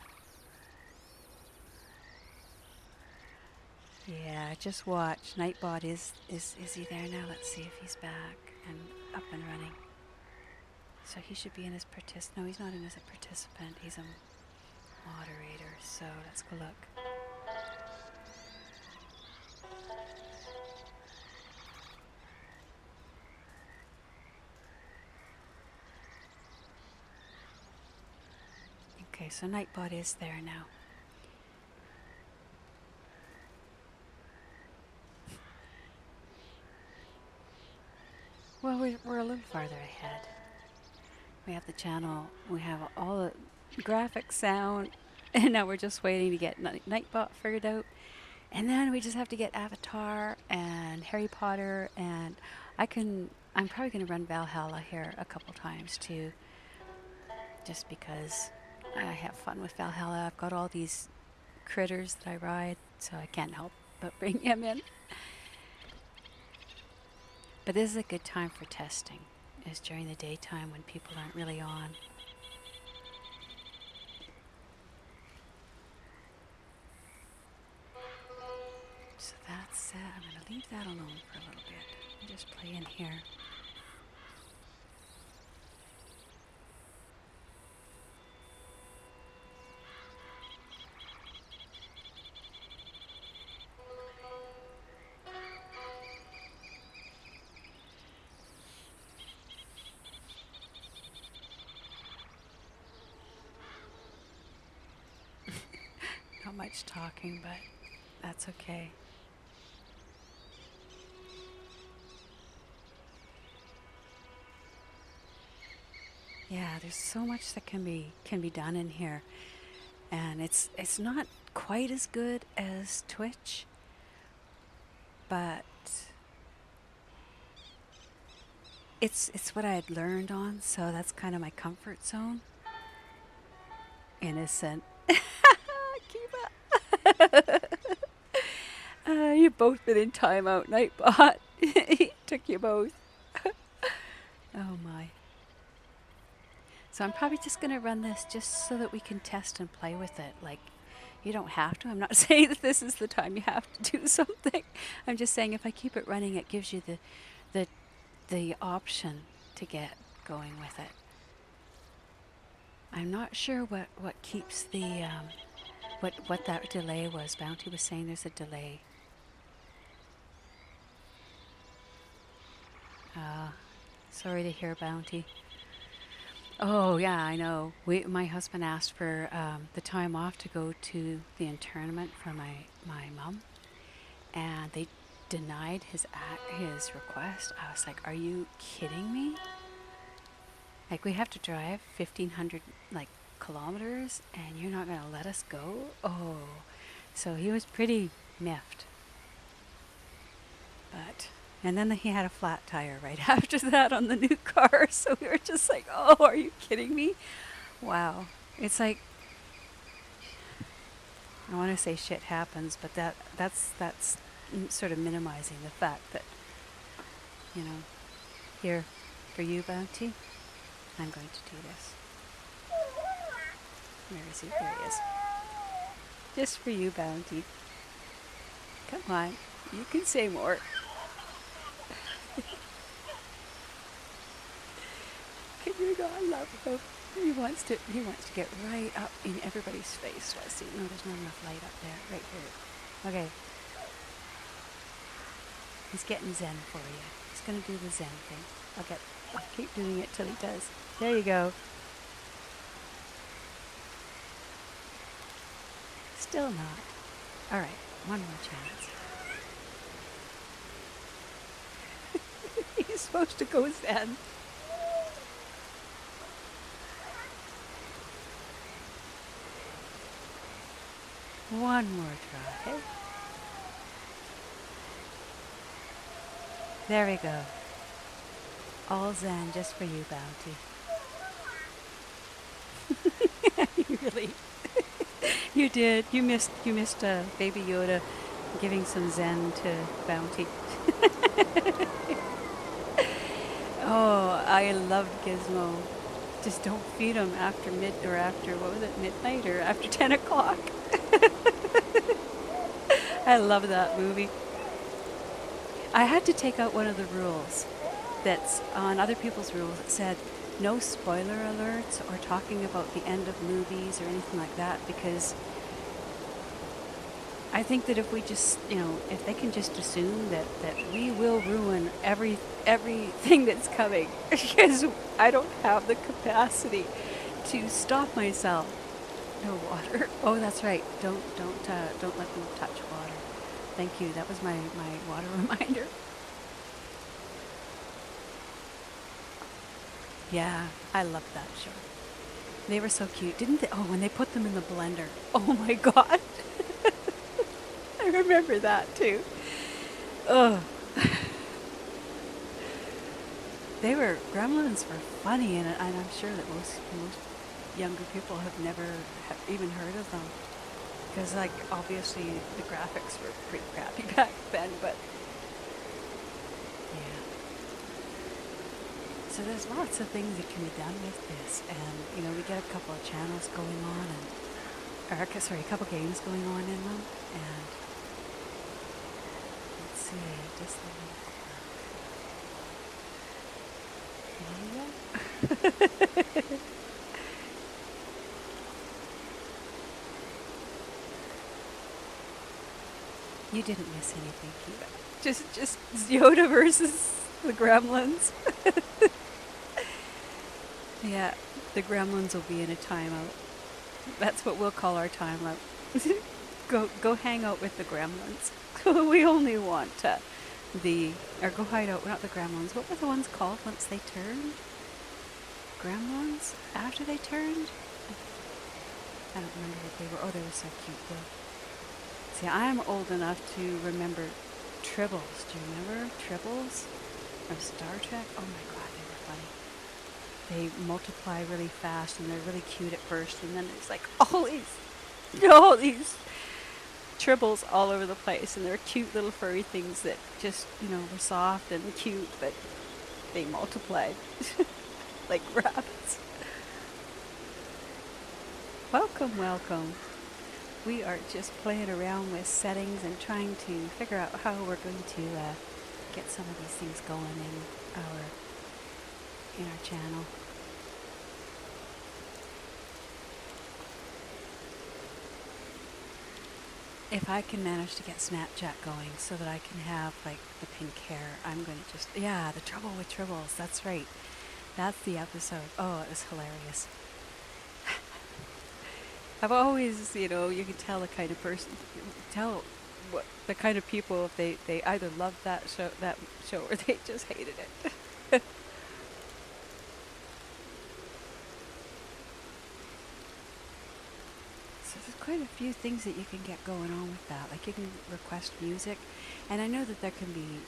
Yeah, just watch. Nightbot is he there now? Let's see if he's back and up and running. So he should be in as no, he's not in as a participant. He's a moderator. So let's go look. Okay, so Nightbot is there now. Well, we're a little farther ahead. We have the channel, we have all the graphic sound, and now we're just waiting to get Nightbot figured out. And then we just have to get Avatar and Harry Potter, and I'm probably going to run Valhalla here a couple times too, just because I have fun with Valhalla. I've got all these critters that I ride, so I can't help but bring him in. But this is a good time for testing, is during the daytime when people aren't really on. leave that alone for a little bit and just play in here. Not much talking, but that's okay. Yeah, there's so much that can be done in here, and it's not quite as good as Twitch, but it's what I had learned on, so that's kind of my comfort zone. Innocent. Keep up. You've both been in timeout, Nightbot. Took you both. Oh my. So I'm probably just going to run this just so that we can test and play with it. Like, you don't have to. I'm not saying that this is the time you have to do something. I'm just saying if I keep it running, it gives you the option to get going with it. I'm not sure what keeps the what that delay was. Bounty was saying there's a delay. Sorry to hear, Bounty. Oh yeah, I know. My husband asked for the time off to go to the internment for my mum, and they denied his request. I was like, "Are you kidding me? Like, we have to drive 1,500 kilometers, and you're not gonna let us go?" Oh, so he was pretty miffed. But. And then he had a flat tire right after that on the new car. So we were just like, oh, are you kidding me? Wow. It's like, I want to say shit happens, but that's sort of minimizing the fact that, here, for you, Bounty, I'm going to do this. Where is he? There he is. Just for you, Bounty. Come on. You can say more. You gotta love him. He wants to get right up in everybody's face. Let's see. No, there's not enough light up there. Right here. Okay. He's getting zen for you. He's gonna do the zen thing. I'll keep doing it till he does. There you go. Still not. Alright, one more chance. He's supposed to go zen. One more try. There we go. All zen just for you, Bounty. You really... You did. You missed Baby Yoda giving some zen to Bounty. Oh, I loved Gizmo. Just don't feed him after midnight or after 10 o'clock. I love that movie. I had to take out one of the rules that's on other people's rules that said no spoiler alerts or talking about the end of movies or anything like that, because I think that if we just, if they can just assume that we will ruin everything that's coming, because I don't have the capacity to stop myself. No water. Oh, that's right. Don't let them touch water. Thank you. That was my water reminder. Yeah, I loved that show. They were so cute, didn't they? Oh, when they put them in the blender. Oh my God. I remember that too. Ugh. Gremlins were funny, and I'm sure that most younger people have never even heard of them, because obviously the graphics were pretty crappy back then, but yeah. So there's lots of things that can be done with this, and we get a couple of channels going on, a couple games going on in them, and see. Just a little. You didn't miss anything, Kiva. Just Yoda versus the gremlins. Yeah, the gremlins will be in a timeout. That's what we'll call our timeout. Go hang out with the gremlins. We only want or go hide out, not the gremlins. What were the ones called once they turned? Gremlins? After they turned? I don't remember what they were. Oh, they were so cute though. See, I'm old enough to remember Tribbles. Do you remember Tribbles? Or Star Trek? Oh my god, they were funny. They multiply really fast and they're really cute at first, and then there's like all these Tribbles all over the place, and they're cute little furry things that just, were soft and cute, but they multiplied like rabbits. Welcome, welcome. We are just playing around with settings and trying to figure out how we're going to get some of these things going in our channel. If I can manage to get Snapchat going so that I can have like the pink hair, I'm going to just, the trouble with Tribbles, that's right. That's the episode. Oh, it was hilarious. I've always, you can tell the kind of person, tell what the kind of people, if they either loved that show or they just hated it. So there's quite a few things that you can get going on with that. Like you can request music, and I know that there can be,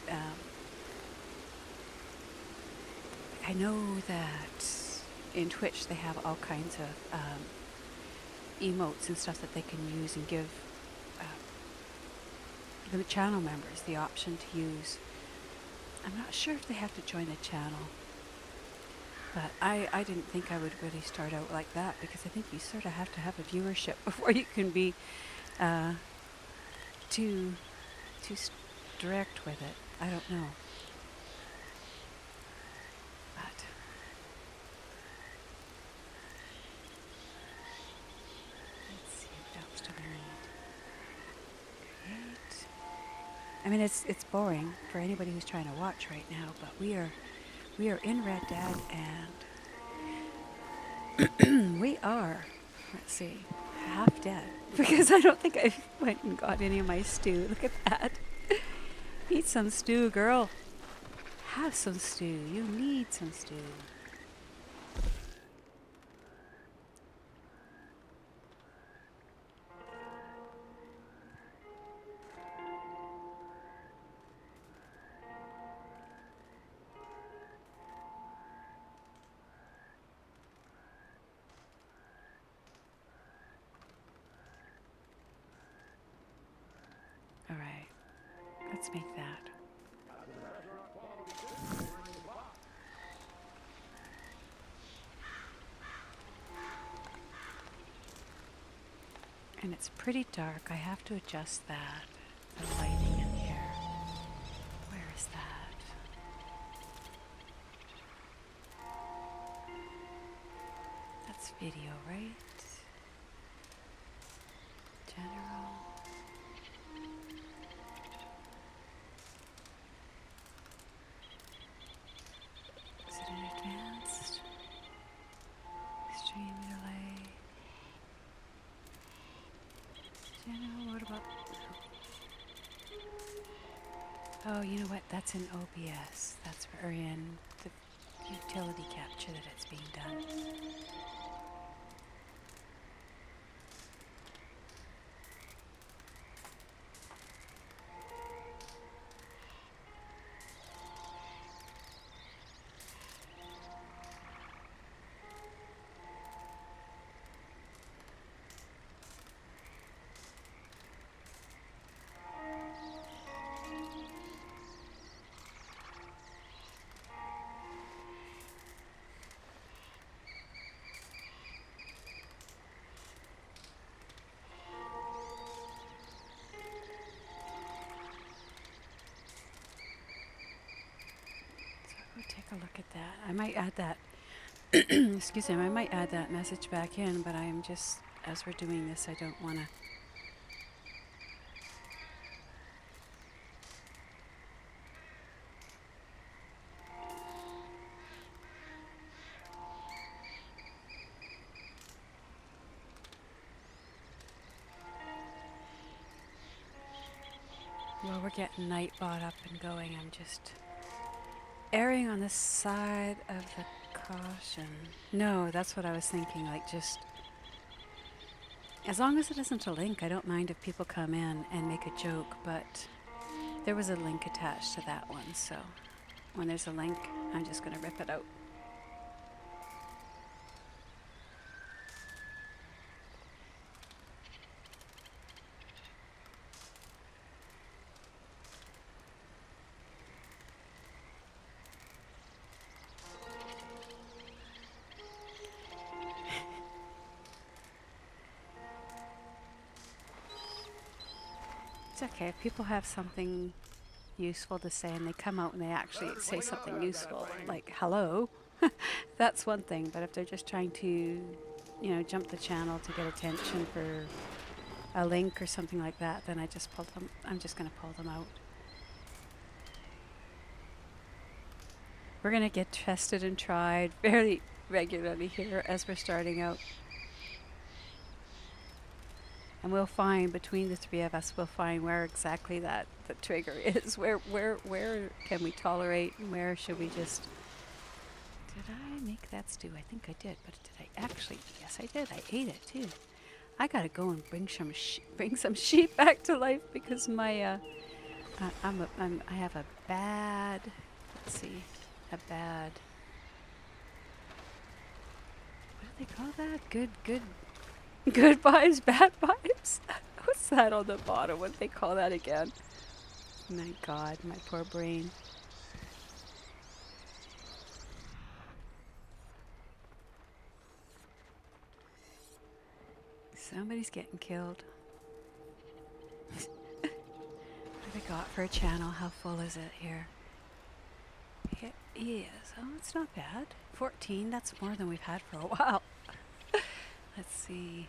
I know that in Twitch they have all kinds of emotes and stuff that they can use and give the channel members the option to use. I'm not sure if they have to join a channel, but I didn't think I would really start out like that, because I think you sort of have to have a viewership before you can be too strict with it. I don't know. I mean, it's boring for anybody who's trying to watch right now, but we are in Red Dead, and we are, let's see, half dead, because I don't think I went and got any of my stew. Look at that. Eat some stew, girl. Have some stew. You need some stew. Alright, let's make that. And it's pretty dark. I have to adjust that. The lighting in here. Where is that? That's video, right? General. Is it in advanced? Extreme delay. General, what about... Oh, you know what? That's in OBS. That's where in the utility capture that it's being done. that. I might add that. Excuse me. I might add that message back in, but I'm just, as we're doing this, I don't want to. Well, we're getting Nightbot up and going. I'm just erring on the side of the caution. No, that's what I was thinking. Like, just as long as it isn't a link, I don't mind if people come in and make a joke, but there was a link attached to that one, so when there's a link, I'm just going to rip it out. It's okay if people have something useful to say and they come out and they actually say something useful, like hello, that's one thing. But if they're just trying to, jump the channel to get attention for a link or something like that, then I'm just going to pull them out. We're going to get tested and tried fairly regularly here as we're starting out. And we'll find, between the three of us, we'll find where exactly the trigger is. Where can we tolerate, and where should we just... Did I make that stew? I think I did, but did I actually? Yes, I did. I ate it too. I gotta go and bring some sheep back to life because my I have a bad. Let's see, a bad. What do they call that? Good vibes, bad vibes? What's that on the bottom? What do they call that again? My God, my poor brain. Somebody's getting killed. What do we got for a channel? How full is it here? It is. Oh, it's not bad. 14, that's more than we've had for a while. Let's see.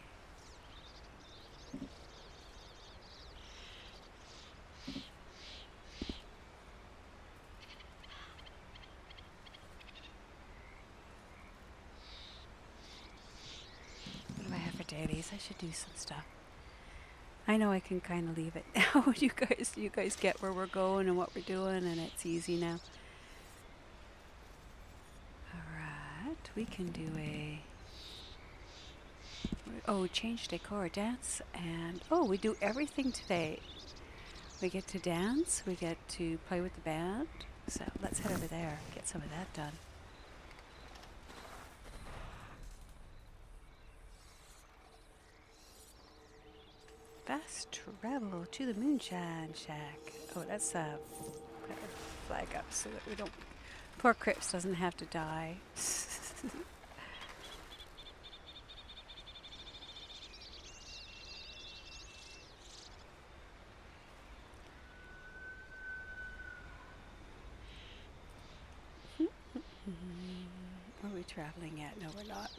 What do I have for dailies? I should do some stuff. I know I can kind of leave it now. You guys get where we're going and what we're doing, and it's easy now. Alright, we can do change decor, dance, and we do everything today. We get to dance, we get to play with the band, so let's head over there, get some of that done. Fast travel to the Moonshine Shack. Oh, let's put a flag up so that we don't... Poor Crips doesn't have to die. Are we traveling yet? No, we're not.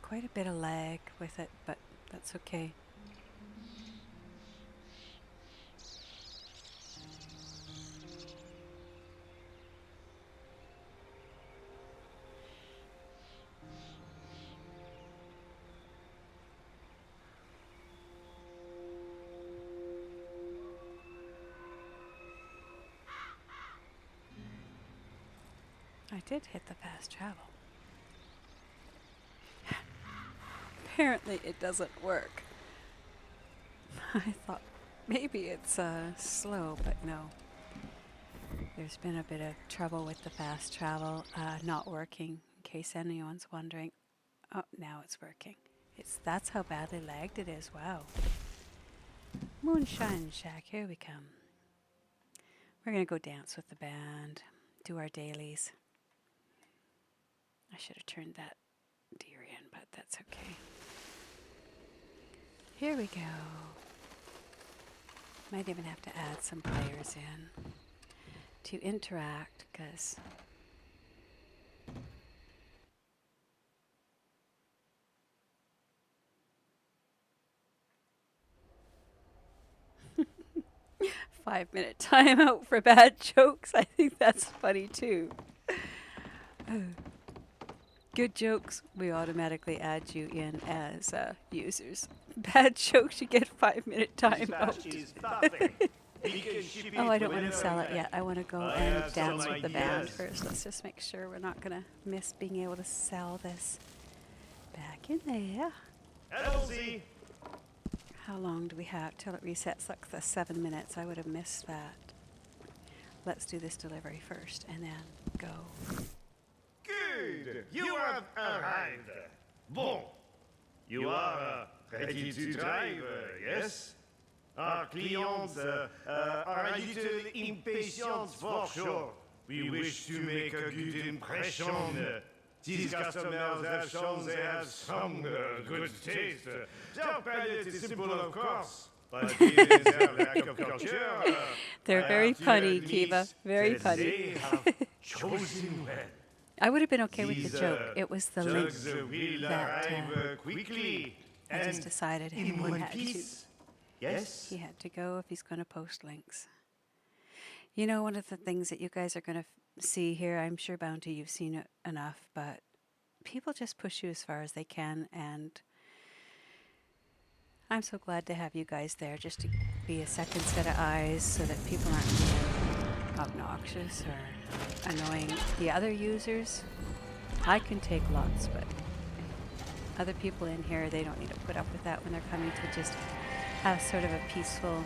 Quite a bit of lag with it, but that's okay. I did hit the fast travel. Apparently it doesn't work. I thought maybe it's slow, but no. There's been a bit of trouble with the fast travel not working, in case anyone's wondering. Oh, now it's working. That's how badly lagged it is. Wow. Moonshine Shack, here we come. We're going to go dance with the band, do our dailies. I should have turned that deer in, but that's okay. Here we go. Might even have to add some players in to interact, because five-minute timeout for bad jokes. I think that's funny too. Good jokes, we automatically add you in as users. Bad jokes, you get 5-minute timeout. Oh, I don't want to sell it yet. I want to go and dance with the band first. Let's just make sure we're not going to miss being able to sell this. Back in there. How long do we have till it resets? Like the 7 minutes. I would have missed that. Let's do this delivery first and then go. Good! You have arrived. Bon. You are ready to drive, yes? Our clients are a little impatient for sure. We wish to make a good impression. These customers have shown they have some good taste. Their palate is simple, of course, but given their lack of culture, they're very punny, Kiva. Very punny. They have chosen well. I would have been okay with the joke. It was the link Jugs will that arrive quickly I just and decided in he one had to. piece. Yes? He had to go if he's going to post links. You know, one of the things that you guys are going to see here, I'm sure, Bounty, you've seen it enough, but people just push you as far as they can, and I'm so glad to have you guys there just to be a second set of eyes so that people aren't being obnoxious or annoying the other users. I can take lots, but other people in here, they don't need to put up with that when they're coming to just have sort of a peaceful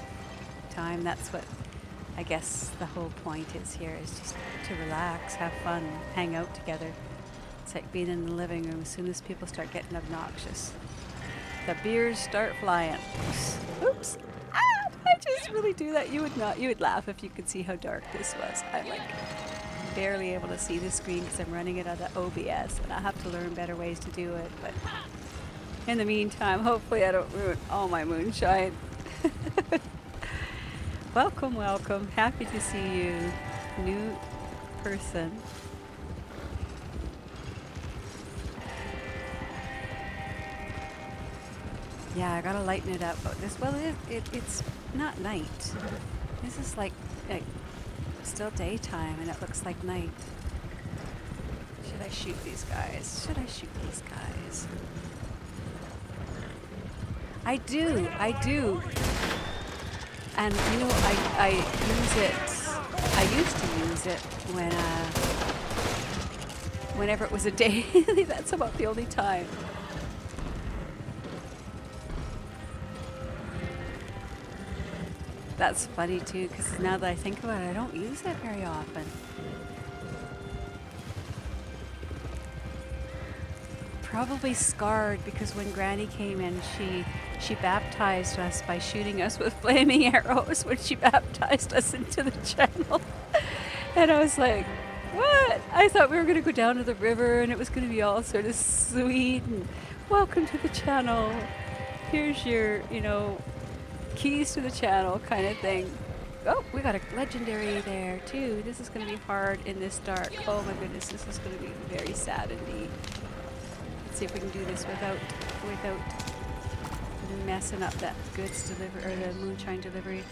time. That's what I guess the whole point is here, is just to relax, have fun, hang out together. It's like being in the living room. As soon as people start getting obnoxious, the beers start flying. Oops. Ah, did I just really do that? You would not. You would laugh if you could see how dark this was. I'm like barely able to see the screen because I'm running it on the OBS, and I have to learn better ways to do it. But in the meantime, hopefully I don't ruin all my moonshine. Welcome, welcome. Happy to see you, new person. Yeah, I gotta lighten it up. This, well, it's not night. This is like still daytime, and it looks like night. Should I shoot these guys? Should I shoot these guys? I do. And you know, I use it. I used to use it when whenever it was a day. That's about the only time. That's funny too, because now that I think about it, I don't use it very often. Probably scarred, because when Granny came in, she baptized us by shooting us with flaming arrows when she baptized us into the channel. And I was like, what? I thought we were going to go down to the river and it was going to be all sort of sweet and welcome to the channel. Here's your, keys to the channel kind of thing. Oh, we got a legendary there too. This is going to be hard in this dark. Oh my goodness, this is going to be very sad indeed. Let's see if we can do this without messing up that goods delivery, or the moonshine delivery.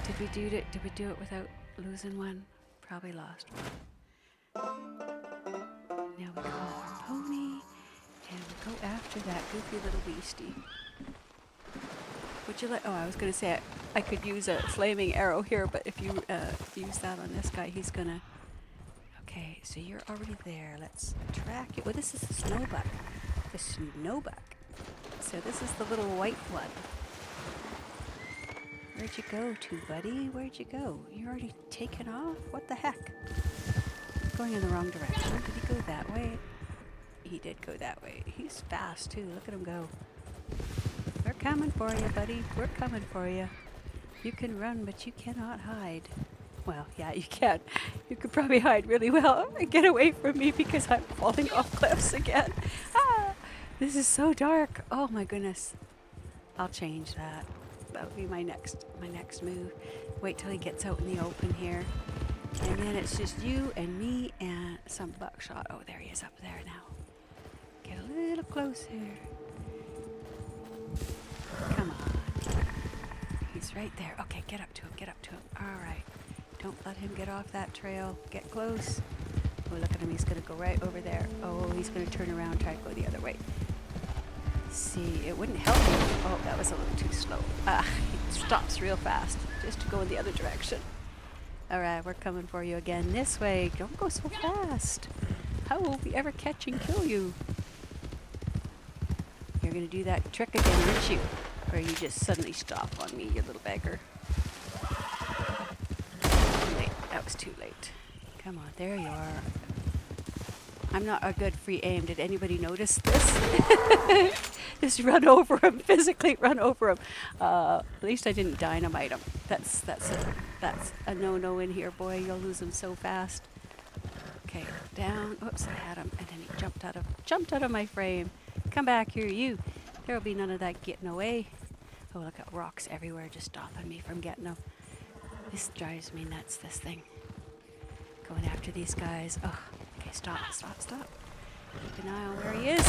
Did we do it without losing one? Probably lost one. Now we call our pony and we go after that goofy little beastie. Would you like? Oh, I was going to say I could use a flaming arrow here, but if you use that on this guy, he's gonna. Okay, so you're already there. Let's track it. Well, this is the snowbuck. The snowbuck. So this is the little white one. Where'd you go to, buddy? Where'd you go? You're already taken off? What the heck? Going in the wrong direction. Did he go that way? He did go that way. He's fast too. Look at him go. We're coming for you, buddy. We're coming for you. You can run, but you cannot hide. Well, yeah, you can. You could probably hide really well and get away from me because I'm falling off cliffs again. Ah! This is so dark. Oh my goodness. I'll change that. that'll be my next move. Wait till he gets out in the open here. And then it's just you and me and some buckshot. Oh, there he is up there now. Get a little closer. Come on. He's right there. Okay, get up to him, get up to him. All right. Don't let him get off that trail. Get close. Oh, look at him. He's going to go right over there. Oh, he's going to turn around and try to go the other way. See, it wouldn't help me. Oh, that was a little too slow. He stops real fast just to go in the other direction. All right, we're coming for you again. This way. Don't go so fast. How will we ever catch and kill you? You're going to do that trick again, aren't you? Or you just suddenly stop on me, you little beggar. Too late. That was too late. Come on, there you are. I'm not a good free aim. Did anybody notice this? Just run over him, physically run over him. At least I didn't dynamite him. That's a no-no in here, boy. You'll lose him so fast. Okay, down. Oops, I had him, and then he jumped out of my frame. Come back here, you. There'll be none of that getting away. Oh, look at rocks everywhere, just stopping me from getting them. This drives me nuts. This thing. Going after these guys. Oh, okay, stop. Keep an eye on where he is.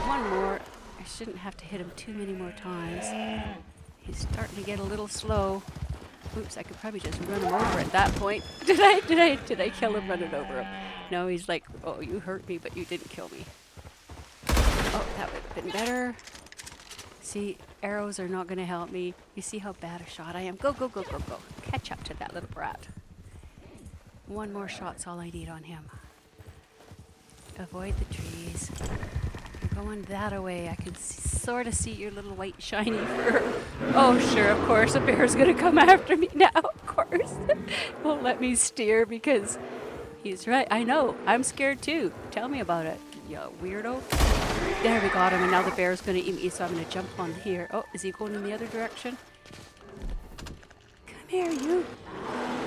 One more. I shouldn't have to hit him too many more times. He's starting to get a little slow. Oops, I could probably just run him over at that point. Did I kill him running over him? No, he's like, oh, you hurt me, but you didn't kill me. Oh, that would have been better. See, arrows are not going to help me. You see how bad a shot I am? Go. Catch up to that little brat. One more shot's all I need on him. Avoid the trees. You're going that way. I can sort of see your little white shiny fur. Oh, sure, of course. A bear's going to come after me now, of course. Won't let me steer because he's right. I know. I'm scared too. Tell me about it, you weirdo. There, we got him, and now the bear's going to eat me, so I'm going to jump on here. Oh, is he going in the other direction? Come here, you.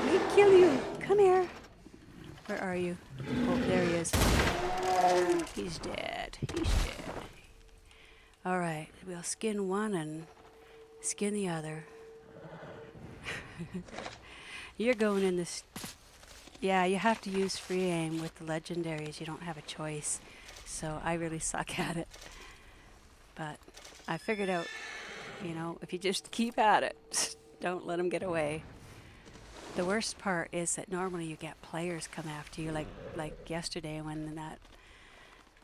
Let me kill you. Come here. Where are you? Oh, there he is. He's dead. All right, we'll skin one and skin the other. You're going in this... Yeah, you have to use free aim with the legendaries. You don't have a choice. So I really suck at it. But I figured out, if you just keep at it, don't let them get away. The worst part is that normally you get players come after you, like yesterday when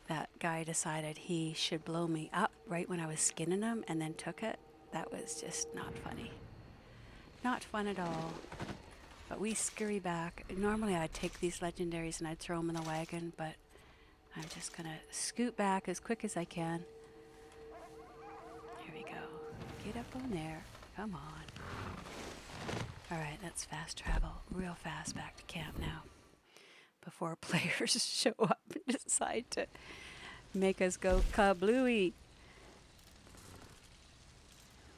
that guy decided he should blow me up right when I was skinning him and then took it. That was just not funny. Not fun at all. But we scurry back. Normally I'd take these legendaries and I'd throw them in the wagon, but I'm just going to scoot back as quick as I can. Here we go. Get up on there. Come on. All right, let's fast travel real fast back to camp now before players show up and decide to make us go kablooey.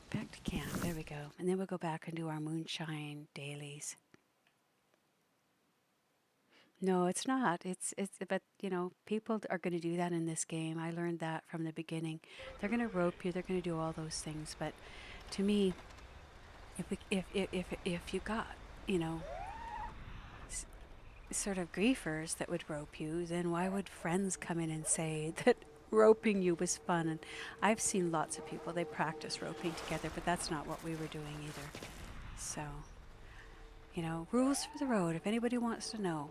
Back to camp. There we go. And then we'll go back and do our moonshine dailies. No, it's not. But people are going to do that in this game. I learned that from the beginning. They're going to rope you. They're going to do all those things. But to me, if you got, sort of griefers that would rope you, then why would friends come in and say that roping you was fun? And I've seen lots of people, they practice roping together, but that's not what we were doing either. So, rules for the road, if anybody wants to know.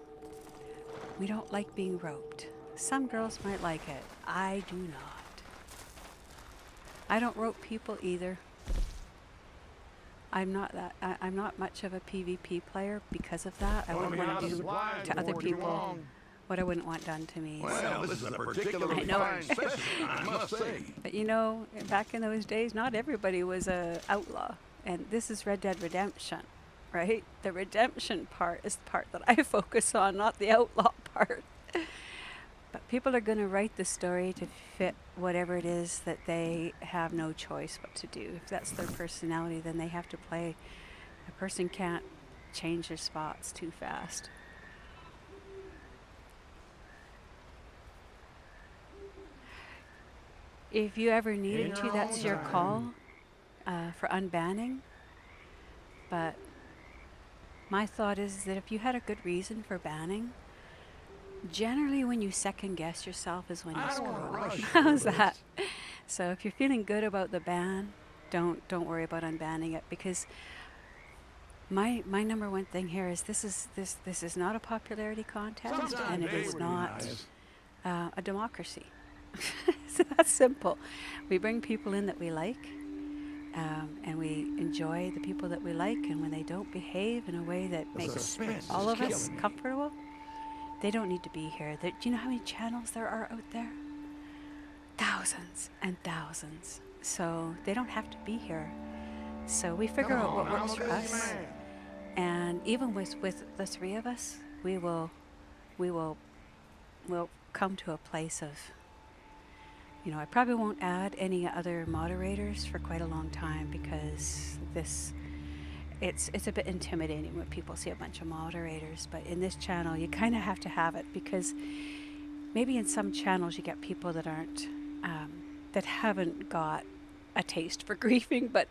We don't like being roped. Some girls might like it. I do not. I don't rope people either. I'm not much of a PvP player because of that. I wouldn't want to do to other people what I wouldn't want done to me. Well, this is a particularly fine session, I must say. But back in those days, not everybody was a outlaw, and this is Red Dead Redemption, right? The redemption part is the part that I focus on, not the outlaw part. But people are going to write the story to fit whatever it is that they have no choice what to do. If that's their personality, then they have to play. A person can't change their spots too fast. If you ever needed to, that's your call for unbanning. But my thought is that if you had a good reason for banning, generally when you second guess yourself is when you I don't screw wanna up. rush How's through that? So if you're feeling good about the ban, don't worry about unbanning it, because my number one thing here is this is not a popularity contest, Sometimes and it they is would be not nice. a democracy. So that's simple. We bring people in that we like, and we enjoy the people that we like, and when they don't behave in a way that The makes suspense all is of us killing me. comfortable, they don't need to be here. Do you know how many channels there are out there? Thousands and thousands. So they don't have to be here. So we figure out what works for us. And even with the three of us, we'll come to a place of, I probably won't add any other moderators for quite a long time, because it's a bit intimidating when people see a bunch of moderators. But in this channel, you kind of have to have it, because maybe in some channels you get people that aren't, that haven't got a taste for griefing, but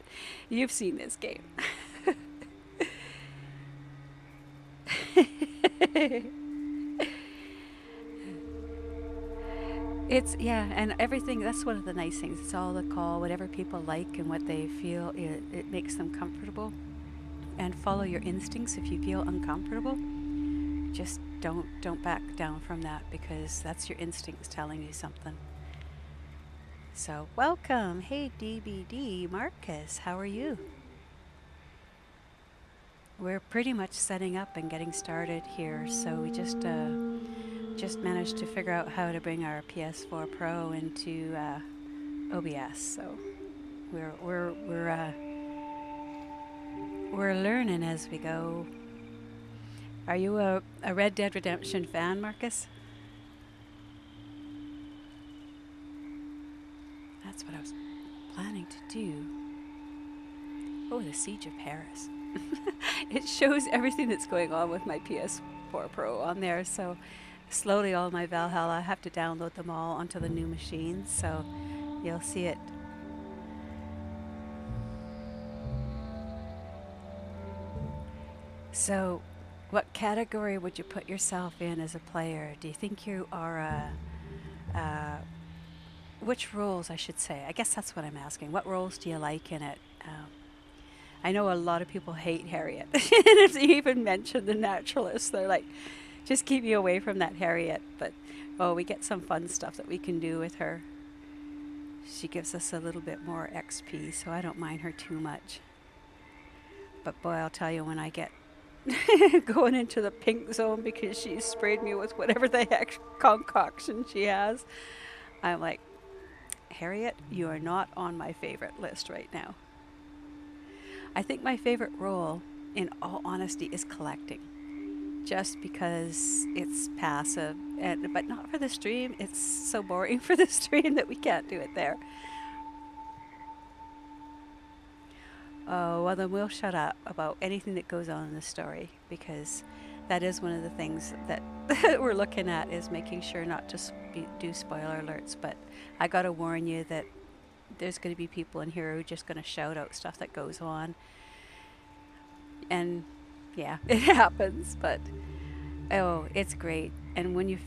you've seen this game. And everything, that's one of the nice things. It's all the call, whatever people like and what they feel, it makes them comfortable. And follow your instincts. If you feel uncomfortable, just don't back down from that, because that's your instincts telling you something. So welcome. Hey DBD Marcus, how are you? We're pretty much setting up and getting started here, so we just managed to figure out how to bring our PS4 Pro into OBS. So we're learning as we go. Are you a Red Dead Redemption fan, Marcus? That's what I was planning to do. Oh, the Siege of Paris. It shows everything that's going on with my PS4 Pro on there, so slowly all my Valhalla, I have to download them all onto the new machines, so you'll see it. So, what category would you put yourself in as a player? Do you think you are which roles, I should say? I guess that's what I'm asking. What roles do you like in it? I know a lot of people hate Harriet. And if you even mention the naturalist, they're like, just keep me away from that Harriet. But, we get some fun stuff that we can do with her. She gives us a little bit more XP, so I don't mind her too much. But boy, I'll tell you, when I get going into the pink zone because she sprayed me with whatever the heck concoction she has, I'm like, Harriet, you are not on my favorite list right now. I think my favorite role, in all honesty, is collecting. Just because it's passive, but not for the stream. It's so boring for the stream that we can't do it there. Oh, well then we'll shut up about anything that goes on in the story, because that is one of the things that we're looking at, is making sure not to do spoiler alerts. But I gotta warn you that there's going to be people in here who are just going to shout out stuff that goes on. And yeah, it happens, but it's great. And when you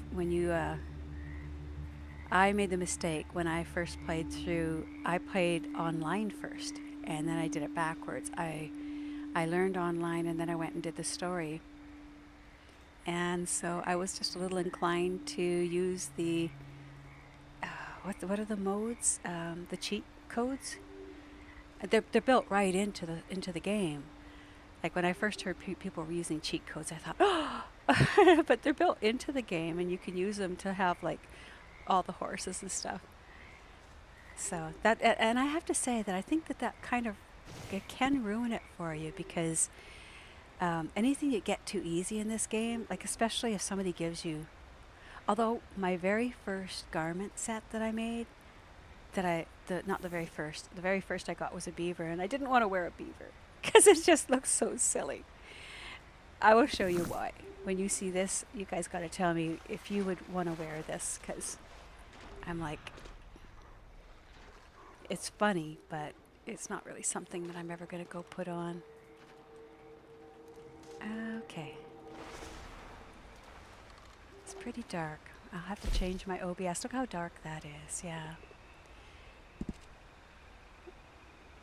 I made the mistake when I first played through, I played online first, and then I did it backwards. I learned online, and then I went and did the story. And so I was just a little inclined to use the what are the modes? The cheat codes. They're built right into the game. Like when I first heard people were using cheat codes, I thought, oh, but they're built into the game, and you can use them to have like all the horses and stuff. So that, and I have to say that I think that kind of, it can ruin it for you, because anything you get too easy in this game, like especially if somebody gives you, although my very first garment set that I made, not the very first I got was a beaver, and I didn't want to wear a beaver because it just looks so silly. I will show you why. When you see this, you guys got to tell me if you would want to wear this, because I'm like, it's funny, but it's not really something that I'm ever going to go put on. Okay. It's pretty dark. I'll have to change my OBS. Look how dark that is. Yeah.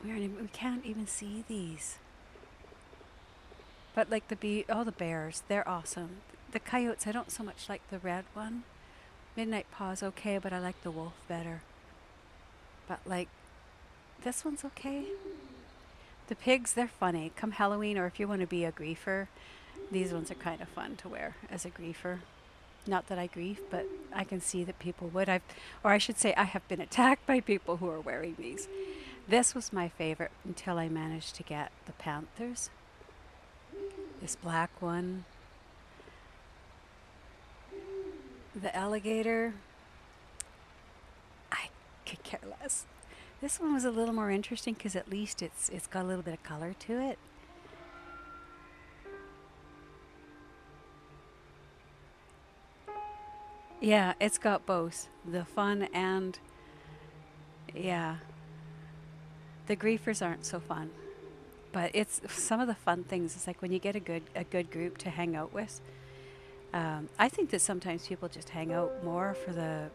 We can't even see these. But like the bears, they're awesome. The coyotes, I don't so much like the red one. Midnight Paw's okay, but I like the wolf better. But like, this one's okay. The pigs, they're funny. Come Halloween, or if you want to be a griefer, these ones are kind of fun to wear as a griefer. Not that I grief, but I can see that people would. I have been attacked by people who are wearing these. This was my favorite until I managed to get the panthers. This black one. The alligator. I could care less. This one was a little more interesting because at least it's got a little bit of color to it. Yeah, it's got both the fun and yeah. The griefers aren't so fun, but it's some of the fun things. It's like when you get a good group to hang out with. I think that sometimes people just hang out more for the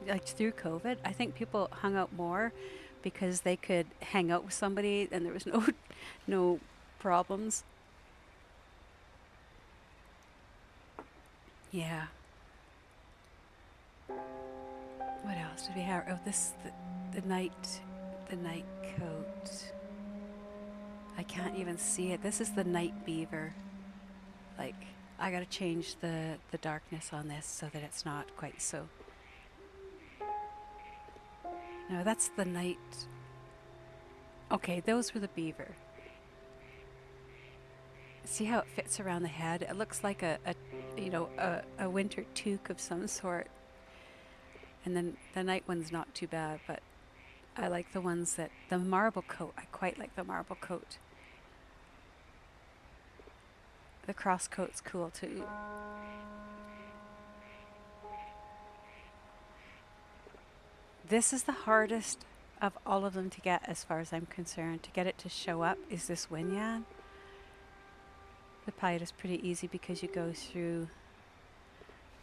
like through COVID. I think people hung out more because they could hang out with somebody and there was no problems. Yeah. What else did we have? Oh, the night coat. I can't even see it. This is the night beaver. Like, I gotta change the darkness on this so that it's not quite so. No, that's the night. Okay, those were the beaver. See how it fits around the head? It looks like a winter toque of some sort. And then the night one's not too bad, but I like the ones the marble coat. I quite like the marble coat. The cross coat's cool too. This is the hardest of all of them to get as far as I'm concerned. To get it to show up is this Winyan. The pied is pretty easy because you go through...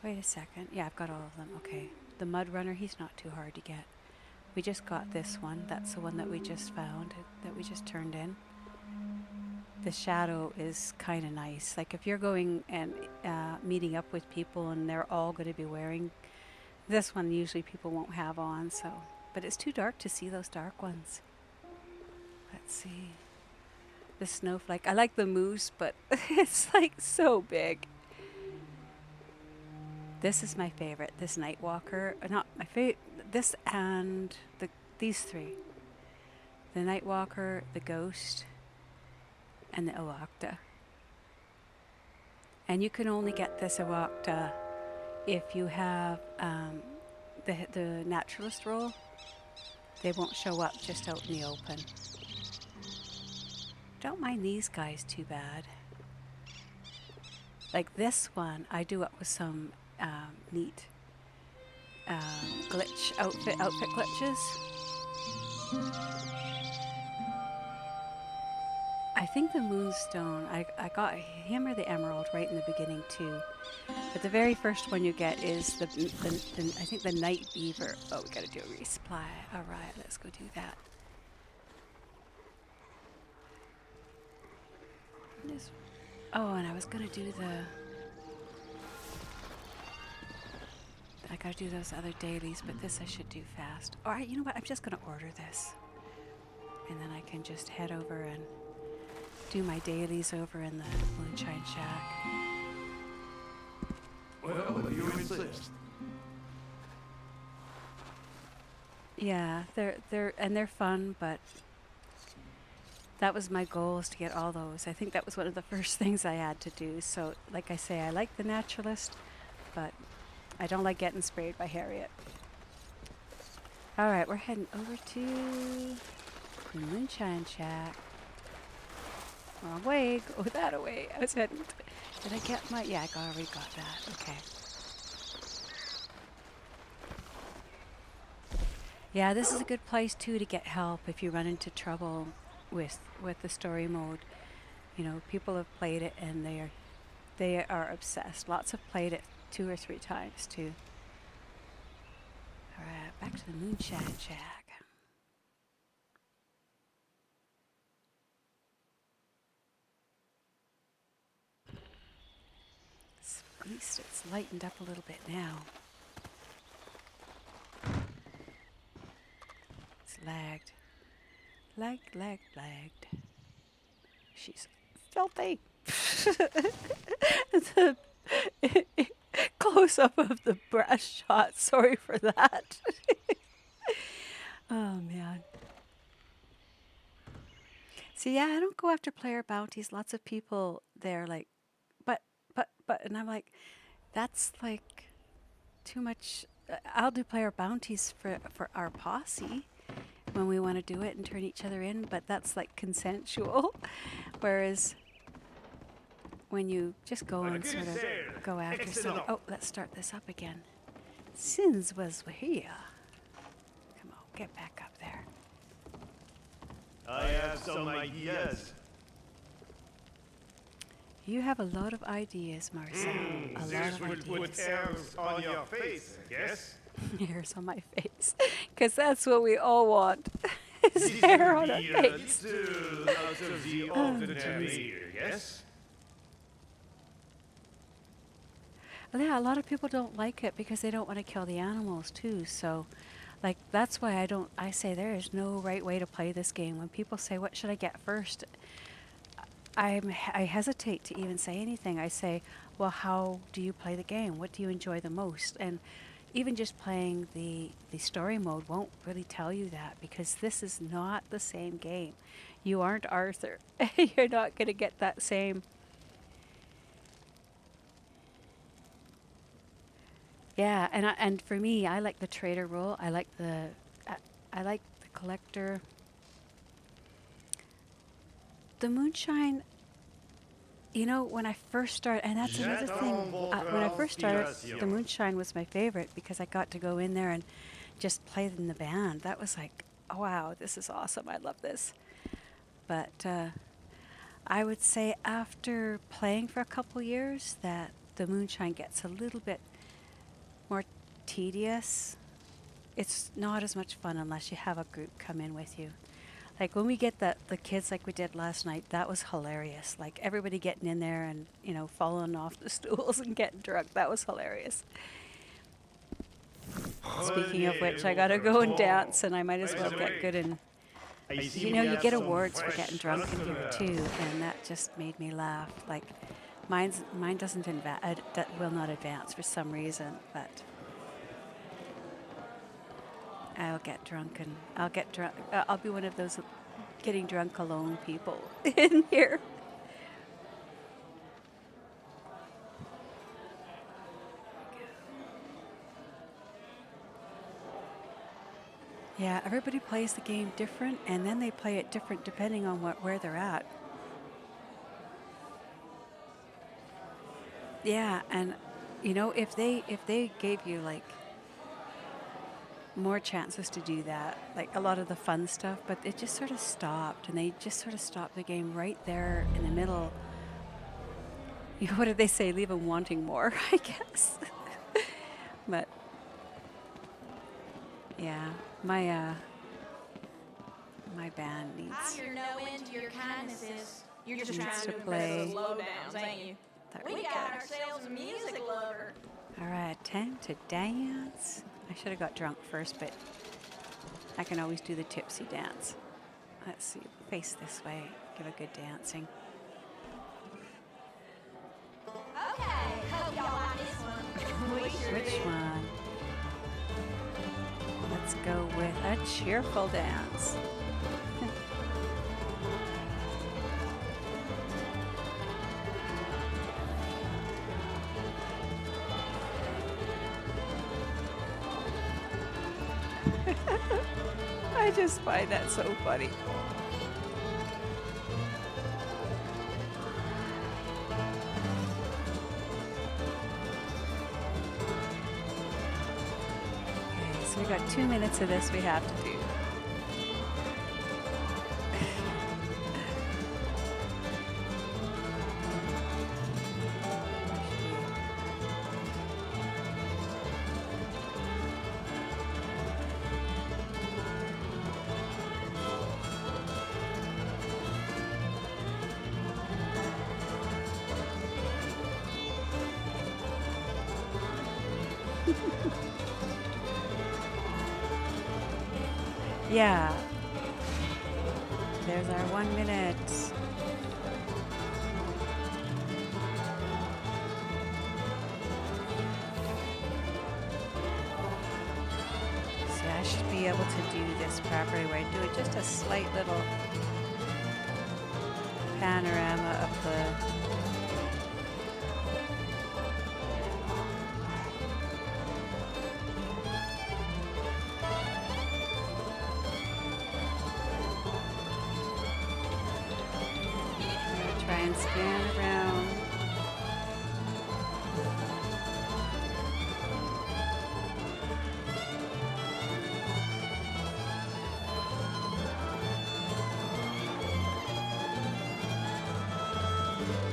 Wait a second. Yeah, I've got all of them. Okay. The mud runner, he's not too hard to get. We just got this one. That's the one that we just found, that we just turned in. The shadow is kind of nice. Like if you're going and meeting up with people and they're all going to be wearing this one, usually people won't have on. So, but it's too dark to see those dark ones. Let's see. The snowflake. I like the moose, but it's like so big. This is my favorite. This night walker. Not my favorite. This and these three. The night walker, the ghost, and the Awakta. And you can only get this Awakta if you have the naturalist role. They won't show up just out in the open. Don't mind these guys too bad. Like this one, I do it with some neat outfit glitches. I think the moonstone, I got him or the emerald right in the beginning too. But the very first one you get is the I think the night beaver. Oh, we gotta do a resupply. All right, let's go do that. Oh, and I was gonna do I gotta do those other dailies, but this I should do fast. All right, you know what? I'm just gonna order this. And then I can just head over and do my dailies over in the Moonshine Shack. Well, if you insist. Yeah, they're fun, but that was my goal, is to get all those. I think that was one of the first things I had to do. So, like I say, I like the naturalist, but I don't like getting sprayed by Harriet. All right, we're heading over to the Moonshine Shack. Wrong way. Go that away. I was heading. Did I get my? Yeah, I already got that. Okay. Yeah, this is a good place too to get help if you run into trouble with the story mode. You know, people have played it and they are obsessed. Lots have played it 2 or 3 times too. All right, back to the Moonshine Shack. At least it's lightened up a little bit now. It's lagged. Lagged. She's filthy. The close up of the breast shot. Sorry for that. Oh man. See, yeah, I don't go after player bounties. Lots of people they're like, but, and I'm like, that's like too much. I'll do player bounties for our posse when we want to do it and turn each other in, but that's like consensual. Whereas when you just go and sort of go after someone. Oh, let's start this up again. Sins was here. Come on, get back up there. I have some ideas. You have a lot of ideas, Marcel. A lot This of will put ideas. hairs on your face, yes? Hairs on my face. Because that's what we all want. Is This hair will on our be face. a little out of the ordinary, yes? Yeah, a lot of people don't like it because they don't want to kill the animals too. So, like, that's why I say there is no right way to play this game. When people say, what should I get first? I hesitate to even say anything. I say, well, how do you play the game? What do you enjoy the most? And even just playing the story mode won't really tell you that, because this is not the same game. You aren't Arthur. You're not going to get that same. Yeah, and for me, I like the trader role. I like the collector. The Moonshine, you know, when I first started, and that's another thing, when I first started, the Moonshine was my favorite because I got to go in there and just play in the band. That was like, oh, wow, this is awesome. I love this. But I would say after playing for a couple years that the Moonshine gets a little bit more tedious. It's not as much fun unless you have a group come in with you. Like when we get the kids like we did last night, that was hilarious. Like everybody getting in there and, you know, falling off the stools and getting drunk. That was hilarious. Speaking of which, I gotta go and dance, and I might as well get good and, you know, you get awards for getting drunk in here too, and that just made me laugh. Like mine doesn't will not advance for some reason, but I'll get drunk and I'll be one of those getting drunk alone people in here. Yeah, everybody plays the game different, and then they play it different depending on where they're at. Yeah, and you know, if they gave you like more chances to do that, like a lot of the fun stuff, but it just sort of stopped, and they just sort of stopped the game right there in the middle. You know, what did they say? Leave them wanting more, I guess. But yeah, my band needs. I hear no end to your kindnesses. You're just Needs trying to to impress play. the lowdowns, ain't you? We got ourselves a music lover. All right, time to dance. I should have got drunk first, but I can always do the tipsy dance. Let's see, face this way, give a good dancing. Okay, hope y'all like this one. We sure Which do. one? Let's go with a cheerful dance. I just find that so funny. Okay, so we got 2 minutes of this we have to do. Yeah. There's our 1 minute. See, I should be able to do this properly where I do it just a slight little panorama of the try and scan around.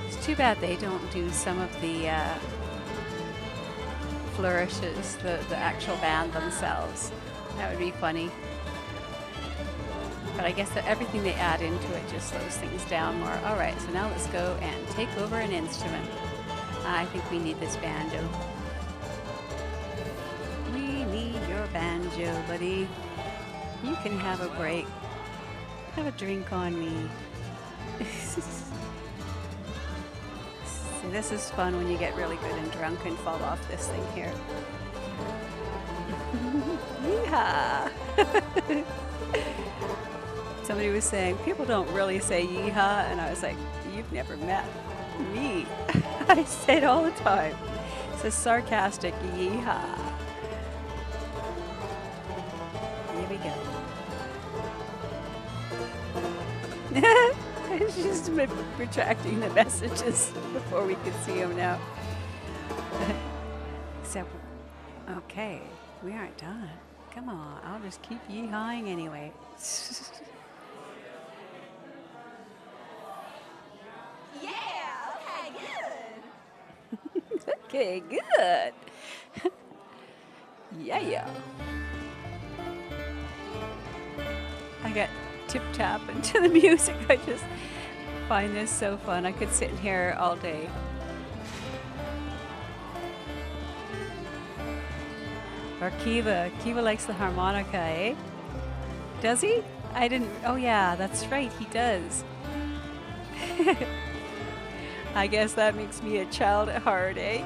It's too bad they don't do some of the flourishes, the actual band themselves. That would be funny. But I guess that everything they add into it just slows things down more. All right, so now let's go and take over an instrument. I think we need this banjo. We need your banjo, buddy. You can have a break. Have a drink on me. See, this is fun when you get really good and drunk and fall off this thing here. Yeehaw! Somebody was saying, people don't really say yeehaw, and I was like, you've never met me. I say it all the time. It's a sarcastic yeehaw. Here we go. She's been retracting the messages before we could see them now. Except, okay, we aren't done. Come on, I'll just keep yeehawing anyway. Yeah, okay, good. Okay, good. Yeah. I got tip-tap into the music. I just find this so fun. I could sit in here all day. Or Kiva. Kiva likes the harmonica, eh? Does he? I didn't. Oh, yeah, that's right. He does. I guess that makes me a child at heart, eh?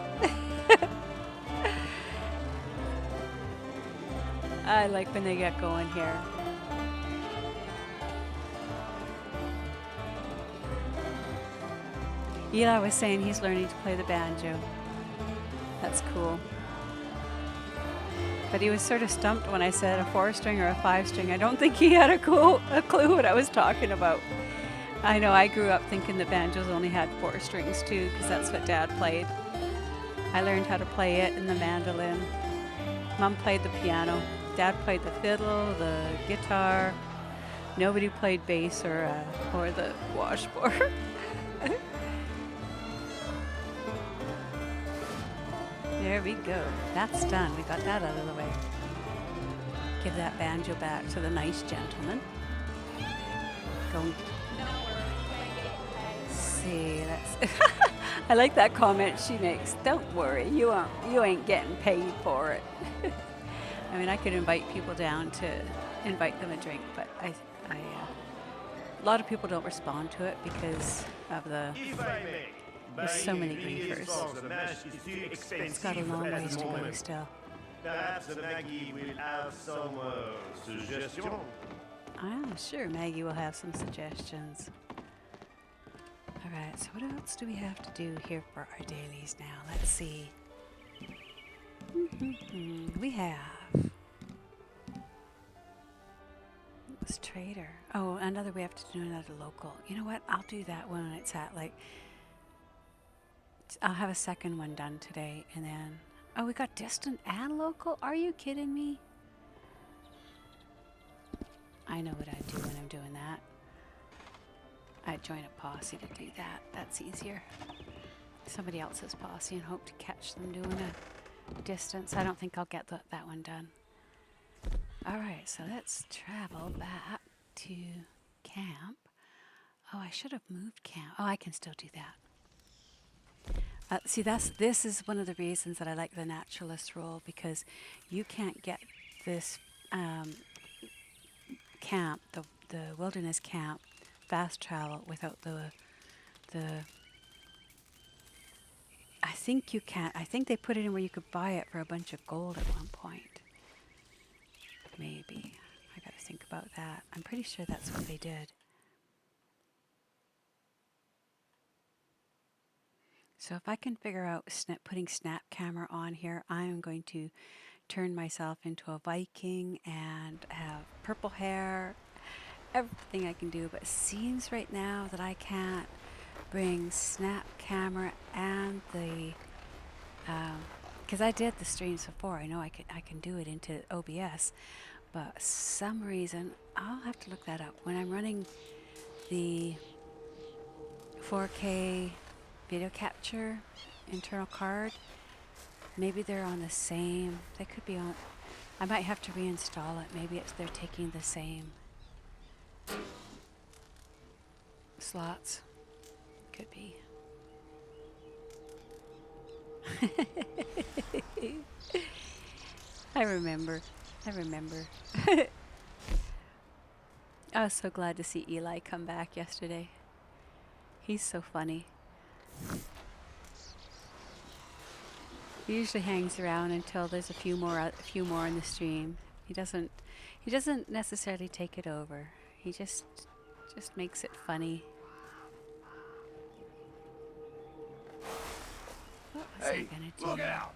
I like when they get going here. Eli was saying he's learning to play the banjo. That's cool. But he was sort of stumped when I said a 4-string or a 5-string. I don't think he had a clue what I was talking about. I know I grew up thinking the banjos only had 4 strings too, because that's what Dad played. I learned how to play it in the mandolin. Mom played the piano. Dad played the fiddle, the guitar. Nobody played bass or the washboard. There we go. That's done. We got that out of the way. Give that banjo back to the nice gentleman. Go. See, that's. I like that comment she makes. Don't worry, you ain't getting paid for it. I mean, I could invite people down to invite them a drink, but a lot of people don't respond to it because of there's so many griefers. It's got a long ways to go still. Perhaps Maggie will have some suggestions. I'm sure Maggie will have some suggestions. All right, so what else do we have to do here for our dailies now? Let's see. We have this trader. Oh, we have to do another local. You know what? I'll do that when it's at I'll have a second one done today, and then we got distant and local. Are you kidding me? I know what I'd do when I'm doing that. I'd join a posse to do that. That's easier. Somebody else's posse and hope to catch them doing a distance. I don't think I'll get that one done. All right, so let's travel back to camp. Oh, I should have moved camp. Oh, I can still do that. See, this is one of the reasons that I like the naturalist role, because you can't get this camp, the wilderness camp, fast travel without the. I think you can't. I think they put it in where you could buy it for a bunch of gold at one point. Maybe. I got to think about that. I'm pretty sure that's what they did. So if I can figure out putting snap camera on here, I am going to turn myself into a Viking and have purple hair, everything I can do. But it seems right now that I can't bring snap camera and the, because I did the streams before. I know I can do it into OBS, but some reason, I'll have to look that up. When I'm running the 4K video capture internal card, maybe they're on the same, they could be on, I might have to reinstall it. Maybe they're taking the same slots. Could be. I remember. I was so glad to see Eli come back yesterday. He's so funny. He usually hangs around until there's a few more in the stream. He doesn't necessarily take it over. He just makes it funny. What was I gonna do? Look out!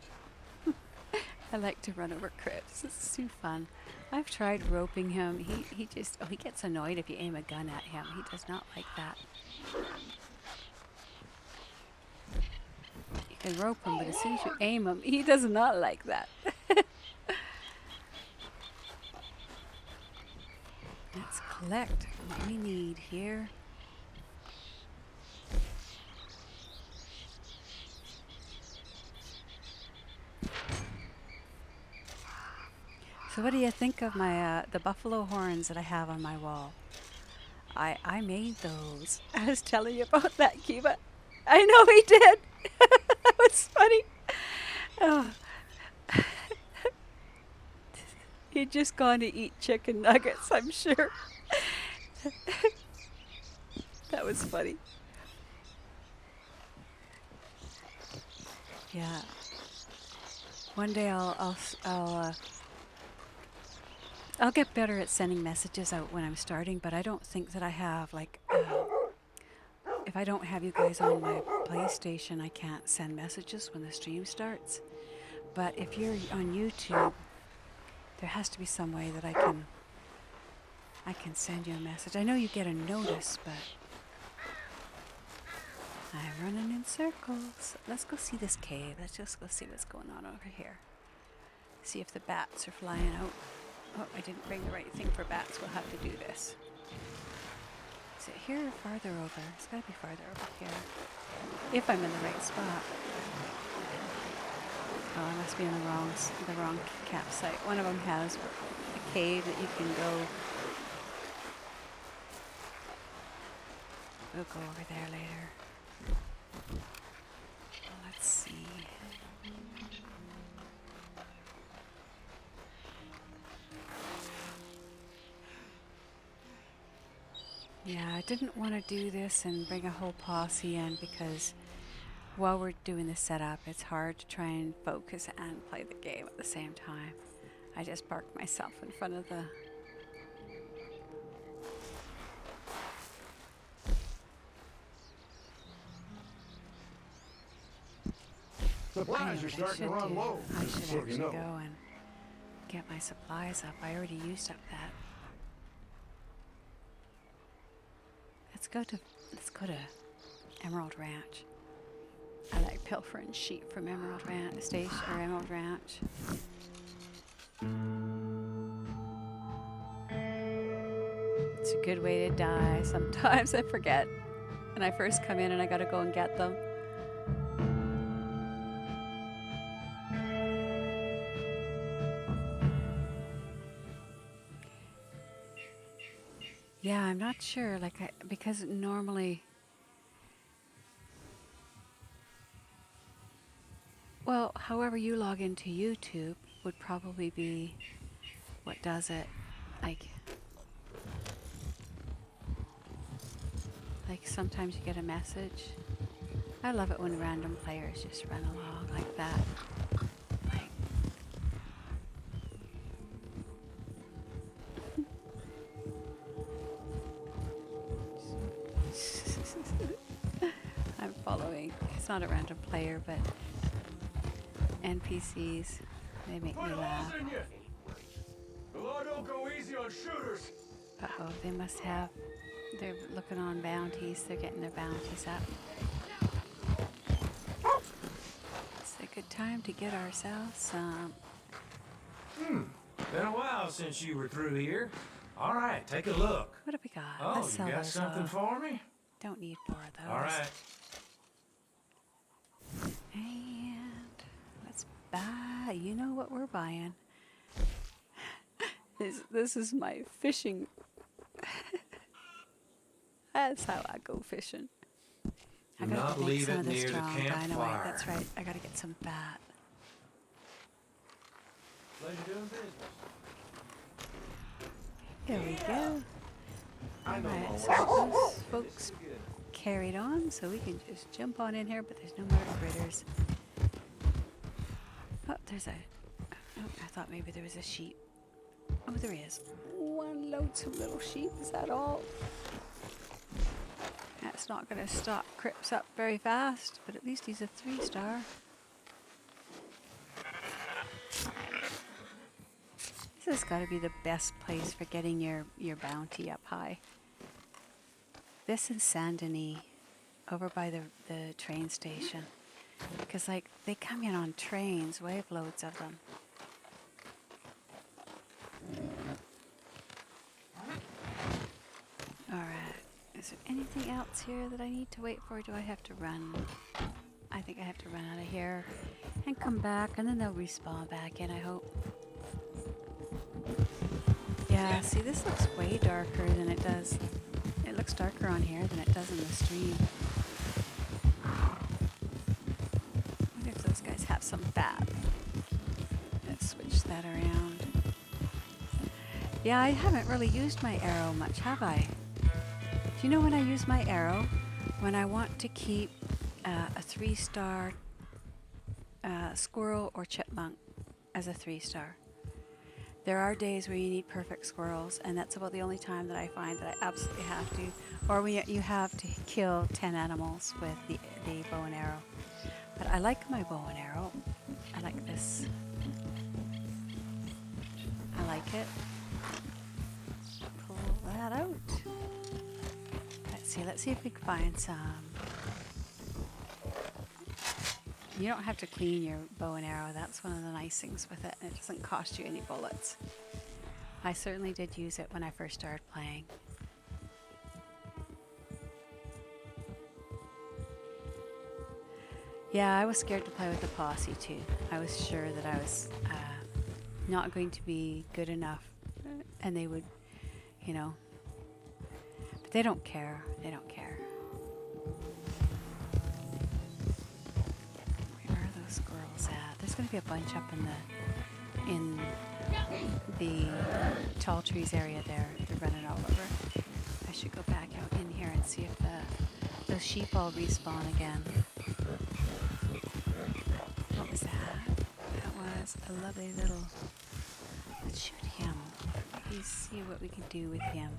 I like to run over Chris. It's too fun. I've tried roping him. He gets annoyed if you aim a gun at him. He does not like that. You can rope him, but as soon as you aim him, he does not like that. Let's collect what we need here. So what do you think of my the buffalo horns that I have on my wall? I made those. I was telling you about that, Kiva. I know he did. That was funny. Oh. He'd just gone to eat chicken nuggets, I'm sure. That was funny. Yeah. One day I'll get better at sending messages out when I'm starting, but I don't think that I have, like, if I don't have you guys on my PlayStation, I can't send messages when the stream starts. But if you're on YouTube, there has to be some way that I can send you a message. I know you get a notice, but I'm running in circles. Let's go see this cave. Let's just go see what's going on over here. See if the bats are flying out. Oh, I didn't bring the right thing for bats. We'll have to do this. Is it here or farther over? It's got to be farther over here. If I'm in the right spot. Oh, I must be in the wrong campsite. One of them has a cave that you can go. We'll go over there later. Let's see. Yeah, I didn't want to do this and bring a whole posse in because while we're doing the setup, it's hard to try and focus and play the game at the same time. I just parked myself in front of the... Supplies are starting to run low. I should So actually you know. go and get my supplies up. I already used up that. Let's go to Emerald Ranch. I like pilfering sheep from Emerald Ranch Station or Emerald Ranch. It's a good way to die. Sometimes I forget. When I first come in and I gotta go and get them. Yeah, I'm not sure, because normally however you log into YouTube would probably be what does it. Like sometimes you get a message. I love it when random players just run along like that. Like I'm following. It's not a random player, but NPCs. They make me laugh. The law don't go easy on shooters. Uh-oh, they must have... They're looking on bounties. They're getting their bounties up. It's a good time to get ourselves some. Been a while since you were through here. All right, take a look. What have we got? Oh, Let's sell you got those something off. for me? Don't need more of those. All right. And let's buy. You know what we're buying. This is my fishing. That's how I go fishing. I Do gotta not make leave some it of this near the strong dynamite. campfire. That's right. I gotta get some fat. Pleasure doing business. There we go. Alright, so those folks carried on, so we can just jump on in here, but there's no more critters. Oh, there's a... Oh, I thought maybe there was a sheep. Oh, there is. One lonesome little sheep, is that all? That's not going to stop Crips up very fast, but at least he's a 3-star. This has got to be the best place for getting your bounty up high. This and Saint Denis, over by the train station. Because, like, they come in on trains, we have loads of them. Alright, is there anything else here that I need to wait for? Do I have to run? I think I have to run out of here and come back, and then they'll respawn back in, I hope. Yeah, see, this looks way darker than it does. It looks darker on here than it does in the stream. I wonder if those guys have some fat. Let's switch that around. Yeah, I haven't really used my arrow much, have I? Do you know when I use my arrow? When I want to keep a 3-star squirrel or chipmunk as a 3-star. There are days where you need perfect squirrels, and that's about the only time that I find that I absolutely have to. Or when you have to kill 10 animals with the bow and arrow. But I like my bow and arrow. I like this. I like it. Pull that out. Let's see if we can find some. You don't have to clean your bow and arrow. That's one of the nice things with it. It doesn't cost you any bullets. I certainly did use it when I first started playing. Yeah, I was scared to play with the posse too. I was sure that I was not going to be good enough, and they would, you know. But they don't care. They don't care. Where are those squirrels at? There's going to be a bunch up in the tall trees area there. They're running all over. I should go back out in here and see if those sheep all respawn again. What was that? That was a lovely little... Let's shoot him. Let's see what we can do with him.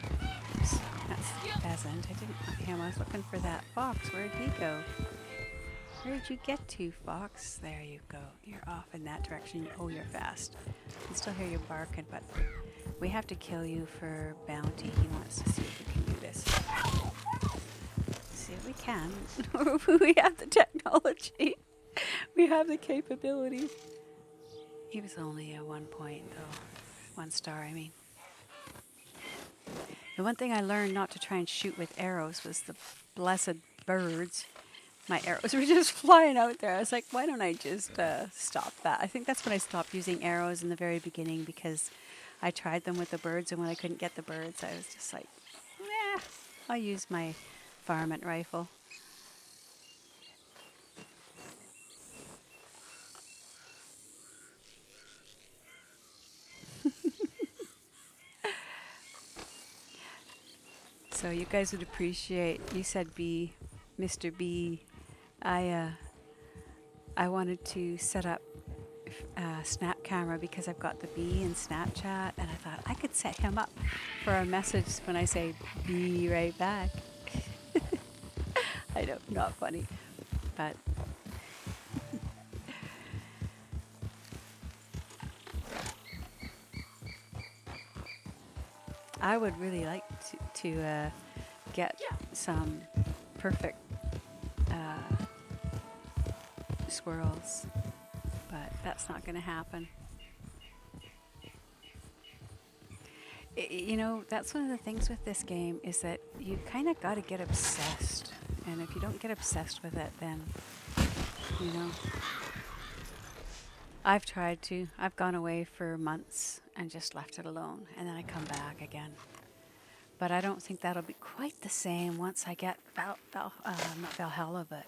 Oops, that's the pheasant. I didn't want him. I was looking for that fox. Where'd he go? Where'd you get to, fox? There you go. You're off in that direction. Oh, you're fast. I can still hear you barking, but we have to kill you for bounty. He wants to see if we can do this. See if we can. We have the technology. We have the capabilities. He was only a 1 point, though. 1 star, I mean. The one thing I learned not to try and shoot with arrows was the blessed birds. My arrows were just flying out there. I was like, why don't I just stop that? I think that's when I stopped using arrows in the very beginning, because I tried them with the birds, and when I couldn't get the birds, I was just like, nah, I'll use my varmint rifle. So you guys would appreciate, you said B, Mr. B. I wanted to set up Snap camera because I've got the B in Snapchat, and I thought I could set him up for a message when I say be right back. I know, not funny, but I would really like to get some perfect swirls, but that's not going to happen. You know, that's one of the things with this game is that you kind of got to get obsessed, and if you don't get obsessed with it, then, you know, I've tried to. I've gone away for months and just left it alone, and then I come back again. But I don't think that'll be quite the same once I get not Valhalla, but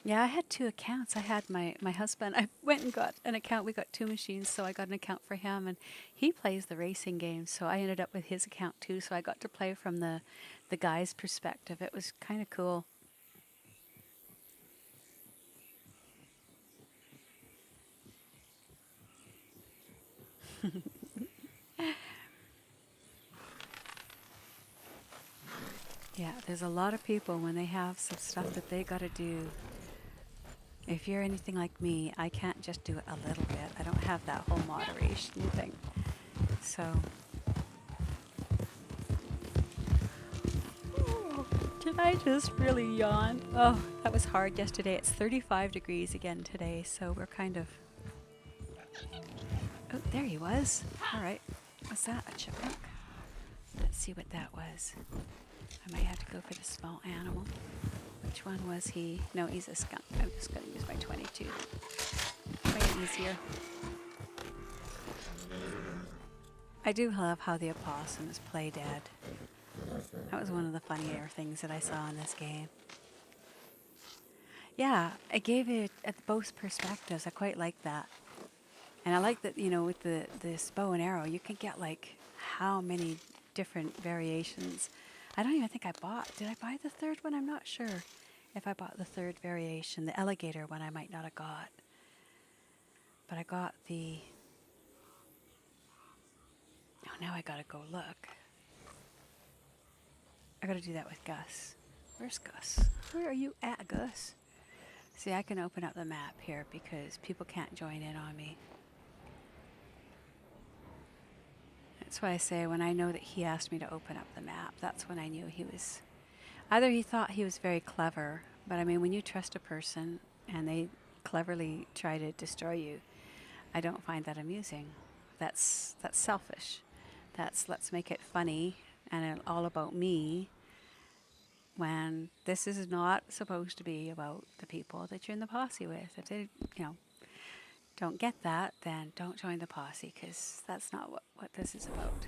yeah, I had 2 accounts. I had my husband. I went and got an account. We got 2 machines, so I got an account for him, and he plays the racing games. So I ended up with his account too. So I got to play from the guy's perspective. It was kind of cool. Yeah, there's a lot of people when they have some stuff that they got to do. If you're anything like me, I can't just do it a little bit. I don't have that whole moderation thing. So, did I just really yawn? Oh, that was hard yesterday. It's 35 degrees again today, so we're kind of... Oh, there he was. All right. What's that? A chipmunk? Let's see what that was. I might have to go for the small animal. Which one was he? No, he's a skunk. I'm just going to use my 22. Way easier. I do love how the opossums play dead. That was one of the funnier things that I saw in this game. Yeah, it gave it at both perspectives. I quite like that. And I like that, you know, with this bow and arrow, you can get like how many different variations. I don't even think I bought. Did I buy the 3rd one? I'm not sure if I bought the 3rd variation. The alligator one I might not have got. But I got the... Oh, now I gotta go look. I gotta do that with Gus. Where's Gus? Where are you at, Gus? See, I can open up the map here because people can't join in on me. That's why I say when I know that he asked me to open up the map, that's when I knew he was... Either he thought he was very clever, but I mean, when you trust a person and they cleverly try to destroy you, I don't find that amusing. That's selfish. That's let's make it funny and all about me, when this is not supposed to be about the people that you're in the posse with. If they, you know, don't get that, then don't join the posse, because that's not what this is about.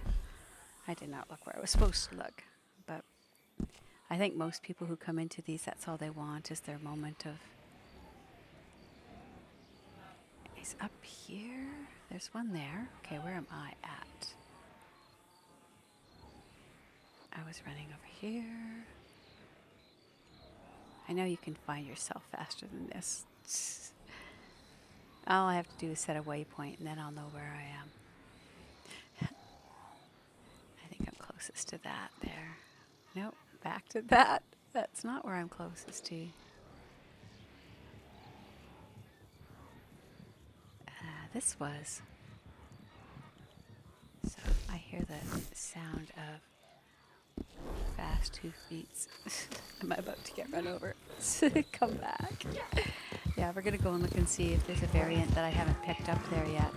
I did not look where I was supposed to look, but I think most people who come into these, that's all they want is their moment of... He's up here. There's one there. Okay, where am I at? I was running over here. I know you can find yourself faster than this. All I have to do is set a waypoint and then I'll know where I am. I think I'm closest to that there. Nope, back to that. That's not where I'm closest to. This was. So I hear the sound of fast hoofbeats. Am I about to get run over? Come back. Yeah, we're going to go and look and see if there's a variant that I haven't picked up there yet.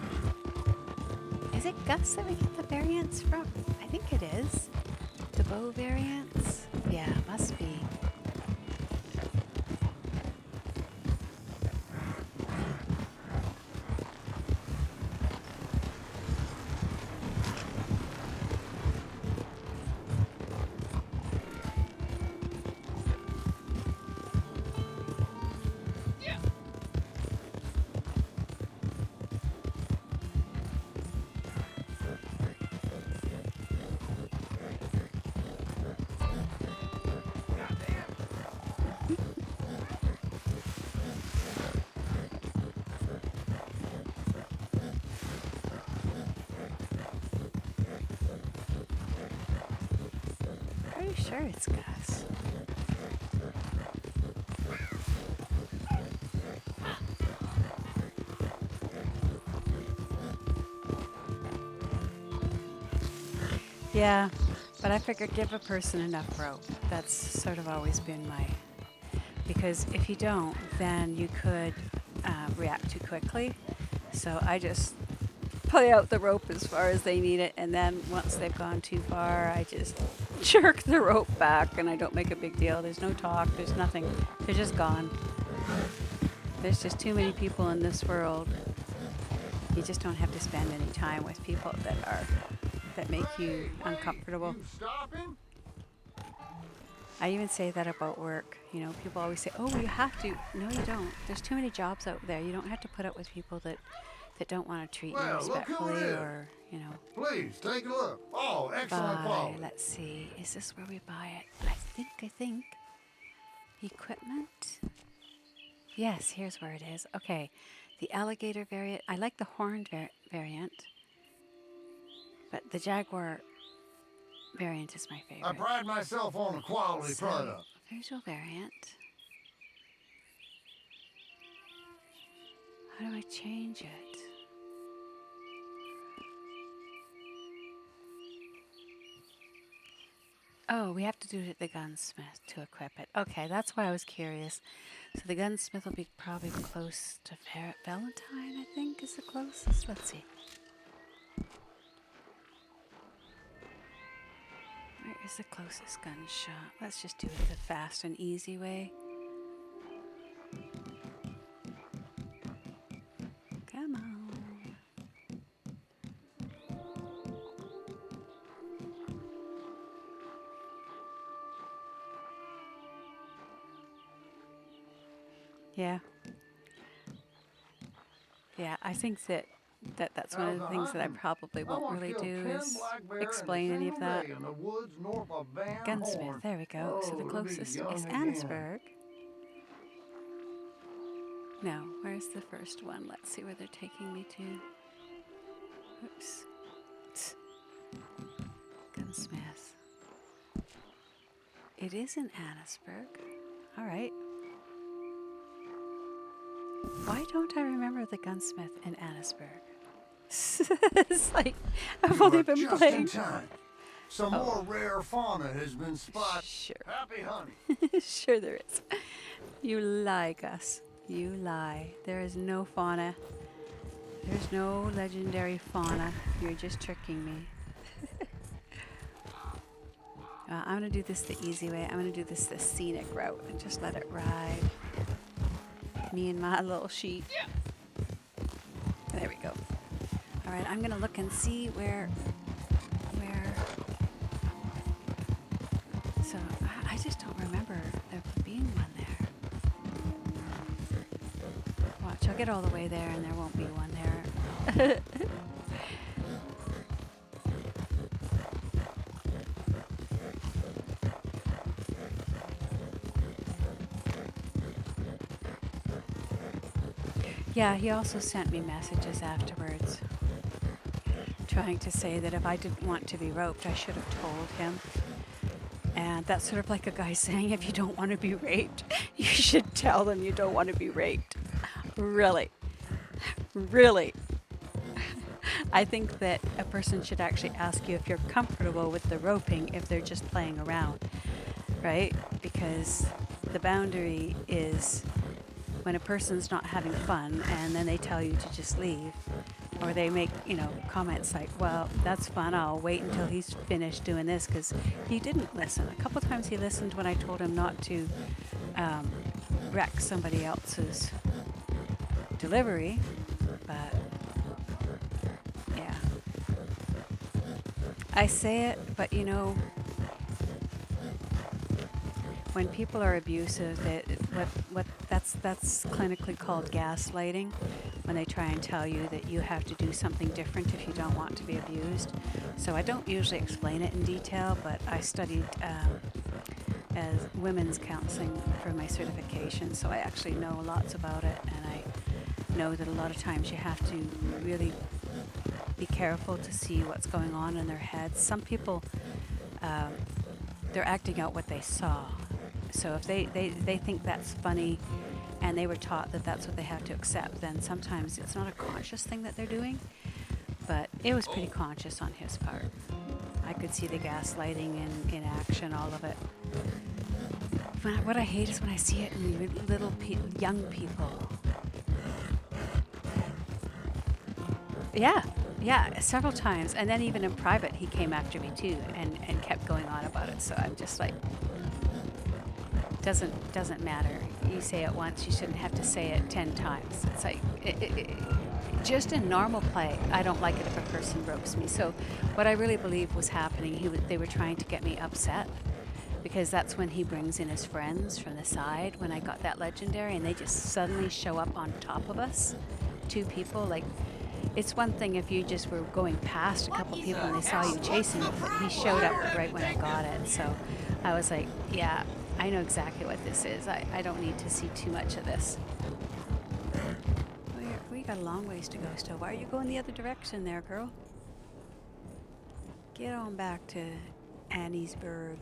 Is it Gus that we get the variants from? I think it is. The bow variants? Yeah, must be. sure it's Gus. Yeah, but I figured give a person enough rope. That's sort of always been my... Because if you don't, then you could react too quickly. So I just play out the rope as far as they need it, and then once they've gone too far, I just jerk the rope back, and I don't make a big deal. There's no talk, there's nothing. They're just gone. There's just too many people in this world. You just don't have to spend any time with people that make you uncomfortable. I even say that about work. You know, people always say, oh, you have to. No, you don't. There's too many jobs out there. You don't have to put up with people that don't want to treat you respectfully or, you know. Please, take a look. Oh, excellent quality. Let's see. Is this where we buy it? I think. Equipment? Yes, here's where it is. Okay. The alligator variant. I like the horned variant. But the jaguar variant is my favorite. I pride myself on a quality product. Visual variant. How do I change it? Oh, we have to do it at the gunsmith to equip it. Okay, that's why I was curious. So the gunsmith will be probably close to Valentine, I think, is the closest. Let's see. Where is the closest gun shop? Let's just do it the fast and easy way. Come on. Yeah. Yeah, I think that's one of the things that I probably won't really do is explain any of that. Gunsmith, there we go. So the closest is Annisburg. No, where's the first one? Let's see where they're taking me to. Oops. Gunsmith. It is in Annisburg. All right. Why don't I remember the gunsmith in Annisburg? It's like I've only been playing. Some more rare fauna has been spotted. Sure. Happy hunting. Sure there is. You lie, Gus. You lie. There is no fauna. There's no legendary fauna. You're just tricking me. I'm going to do this the easy way. I'm going to do this the scenic route and just let it ride. Me and my little sheep. Yeah. There we go. All right, I'm going to look and see where. So I just don't remember there being one there. Watch, I'll get all the way there and there won't be one there. Yeah, he also sent me messages afterwards trying to say that if I didn't want to be roped, I should have told him. And that's sort of like a guy saying if you don't want to be raped, you should tell them you don't want to be raped. Really? Really? I think that a person should actually ask you if you're comfortable with the roping if they're just playing around, right? Because the boundary is when a person's not having fun and then they tell you to just leave, or they make, comments like, well, that's fun, I'll wait until he's finished doing this, because he didn't listen. A couple times he listened when I told him not to wreck somebody else's delivery, but yeah. I say it, but when people are abusive, that's clinically called gaslighting, when they try and tell you that you have to do something different if you don't want to be abused. So I don't usually explain it in detail, but I studied as women's counseling for my certification, so I actually know lots about it, and I know that a lot of times you have to really be careful to see what's going on in their heads. Some people they're acting out what they saw. So if they think that's funny and they were taught that that's what they have to accept, then sometimes it's not a conscious thing that they're doing, but it was pretty conscious on his part. I could see the gaslighting in action, all of it. What I hate is when I see it in young people. Yeah, several times. And then even in private, he came after me too and kept going on about it. So I'm just like, doesn't matter. You say it once, you shouldn't have to say it 10 times. It's like, just in normal play, I don't like it if a person ropes me. So what I really believe was happening, they were trying to get me upset, because that's when he brings in his friends from the side when I got that legendary, and they just suddenly show up on top of us, 2 people. Like, it's one thing if you just were going past a couple people and they saw you chasing, but he showed up right when I got it. So I was like, yeah, I know exactly what this is. I don't need to see too much of this. We got a long ways to go still. Why are you going the other direction there, girl? Get on back to Anniesburg.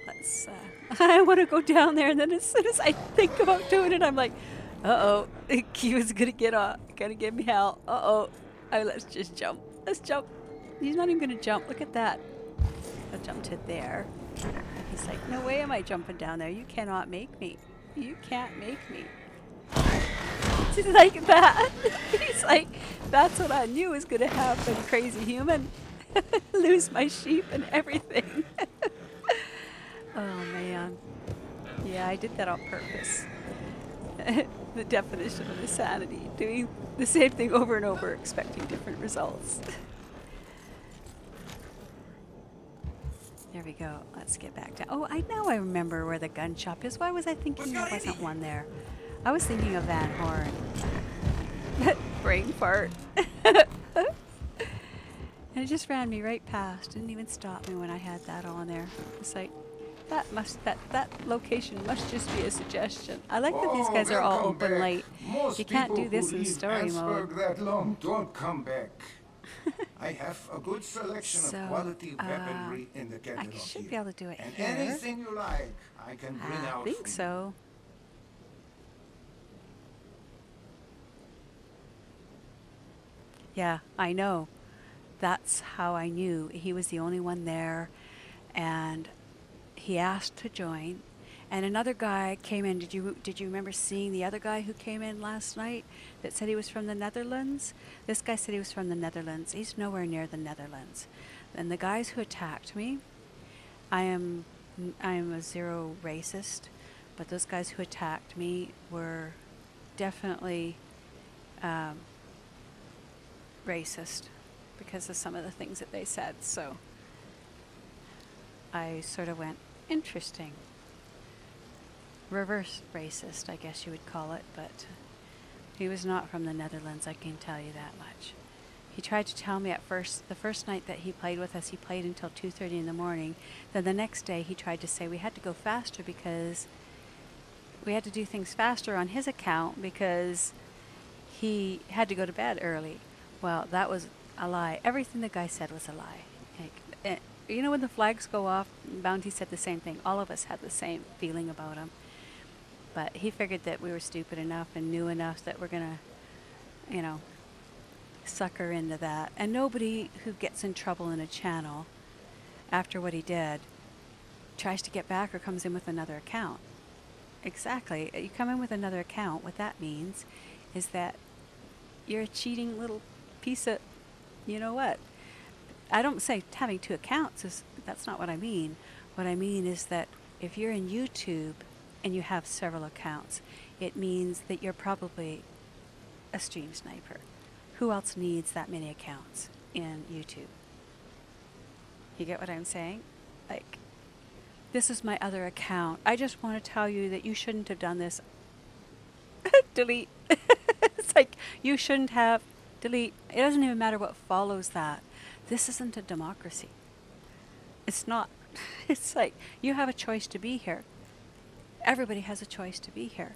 Let's, I want to go down there, and then as soon as I think about doing it, I'm like, uh-oh, he was gonna get off, gonna give me hell. Uh-oh, let's just jump. Let's jump. He's not even gonna jump. Look at that. I'll jump to there. He's like, no way am I jumping down there. You cannot make me. You can't make me. It's like that. He's like, that's what I knew was gonna happen, crazy human. Lose my sheep and everything. Oh man. Yeah, I did that on purpose. The definition of insanity. Doing the same thing over and over, expecting different results. There we go. Let's get back down. Oh, I remember where the gun shop is. Why was I thinking there wasn't one there? I was thinking of Van Horn. Brain fart. And it just ran me right past. Didn't even stop me when I had that on there. It's like, that location must just be a suggestion. I like that these guys are all open back. late. Most You can't do people this who in leave story Ansburg mode. that long don't come back. I have a good selection So, of quality weaponry in the catalog I should here. be able to do it And here. anything you like, I can bring I out think for you. so. Yeah, I know. That's how I knew. He was the only one there, and he asked to join. And another guy came in. Did you remember seeing the other guy who came in last night that said he was from the Netherlands? This guy said he was from the Netherlands. He's nowhere near the Netherlands. And the guys who attacked me, I am a zero racist, but those guys who attacked me were definitely racist because of some of the things that they said. So I sort of went, interesting. Reverse racist, I guess you would call it, but he was not from the Netherlands, I can tell you that much. He tried to tell me at first, the first night that he played with us, he played until 2:30 in the morning. Then the next day he tried to say we had to go faster because we had to do things faster on his account because he had to go to bed early. Well, that was a lie. Everything the guy said was a lie. Like, you know when the flags go off, Bounty said the same thing. All of us had the same feeling about him. But he figured that we were stupid enough and knew enough that we're going to, sucker into that. And nobody who gets in trouble in a channel after what he did tries to get back or comes in with another account. Exactly. You come in with another account, what that means is that you're a cheating little piece of, you know what? I don't say having 2 accounts, that's not what I mean. What I mean is that if you're in YouTube and you have several accounts, it means that you're probably a stream sniper. Who else needs that many accounts in YouTube? You get what I'm saying? Like, this is my other account. I just want to tell you that you shouldn't have done this. Delete. It's like, you shouldn't have. Delete. It doesn't even matter what follows that. This isn't a democracy. It's not. It's like, you have a choice to be here. Everybody has a choice to be here.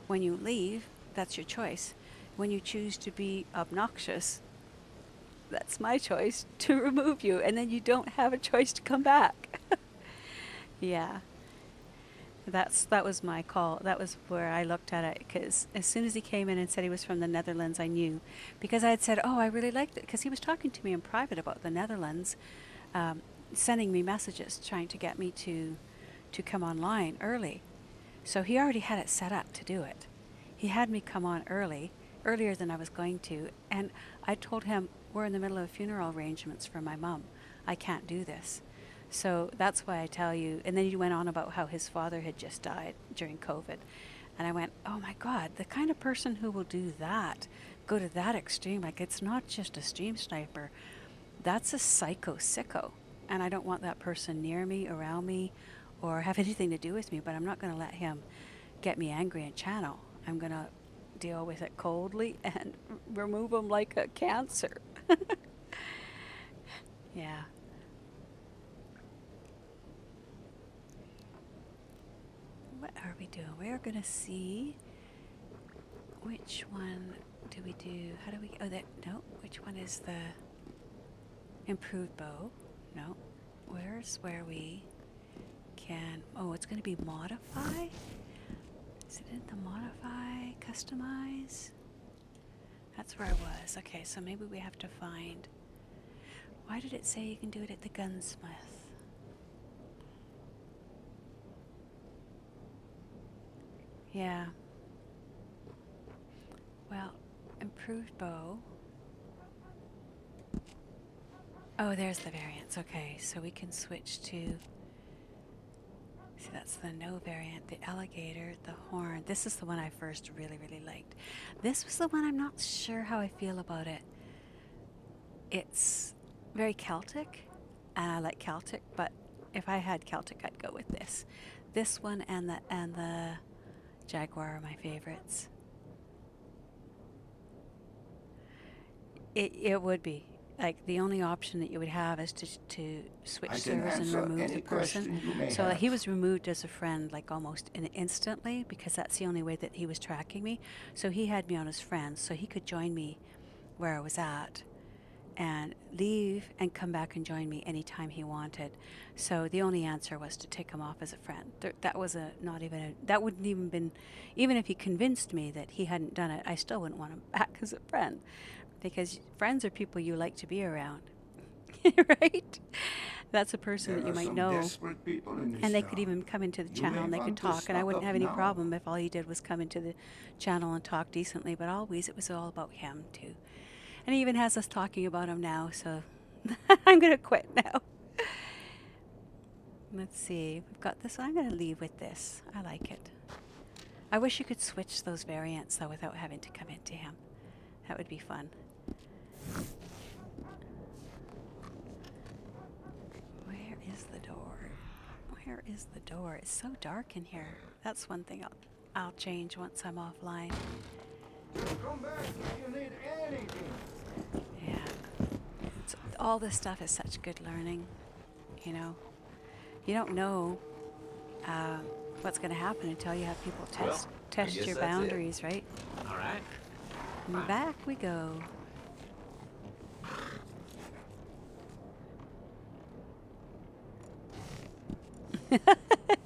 When you leave, that's your choice. When you choose to be obnoxious, that's my choice to remove you, and then you don't have a choice to come back. Yeah. That was my call. That was where I looked at it, because as soon as he came in and said he was from the Netherlands, I knew, because I had said, "Oh, I really liked it," because he was talking to me in private about the Netherlands, sending me messages trying to get me to come online early. So he already had it set up to do it. He had me come on earlier than I was going to, and I told him we're in the middle of funeral arrangements for my mom. I can't do this. So that's why I tell you. And then he went on about how his father had just died during COVID. And I went, oh my God, the kind of person who will do that, go to that extreme, like it's not just a stream sniper, that's a psycho sicko. And I don't want that person near me, around me, or have anything to do with me, but I'm not going to let him get me angry and channel. I'm going to deal with it coldly and remove him like a cancer. Yeah. What are we doing? We're going to see which one do we do. How do we, oh, that, no, which one is the improved bow? No, where's where we can, oh, it's going to be modify? Is it in the modify, customize? That's where I was. Okay, so maybe we have to find, why did it say you can do it at the gunsmith? Yeah. Well, improved bow. Oh, there's the variants. Okay, so we can switch to, see, that's the no variant, the alligator, the horn. This is the one I first really, really liked. This was the one I'm not sure how I feel about it. It's very Celtic, and I like Celtic, but if I had Celtic, I'd go with this. This one and the Jaguar are my favorites. It would be. Like, the only option that you would have is to switch servers and remove the person. So he was removed as a friend, like, almost instantly, because that's the only way that he was tracking me. So he had me on as friends, so he could join me where I was at and leave and come back and join me anytime he wanted. So the only answer was to take him off as a friend. That was that wouldn't even been, even if he convinced me that he hadn't done it, I still wouldn't want him back as a friend, because friends are people you like to be around, right? That's a person that you might know, and they could even come into the channel and they could talk, and I wouldn't have any problem if all he did was come into the channel and talk decently, but always it was all about him too. And he even has us talking about him now, so I'm going to quit now. Let's see. We've got this. I'm going to leave with this. I like it. I wish you could switch those variants, though, without having to come into him. That would be fun. Where is the door? Where is the door? It's so dark in here. That's one thing I'll change once I'm offline. Come back if you need anything. Yeah. So all this stuff is such good learning, you know. You don't know what's going to happen until you have people test your boundaries, right? All right. And back we go.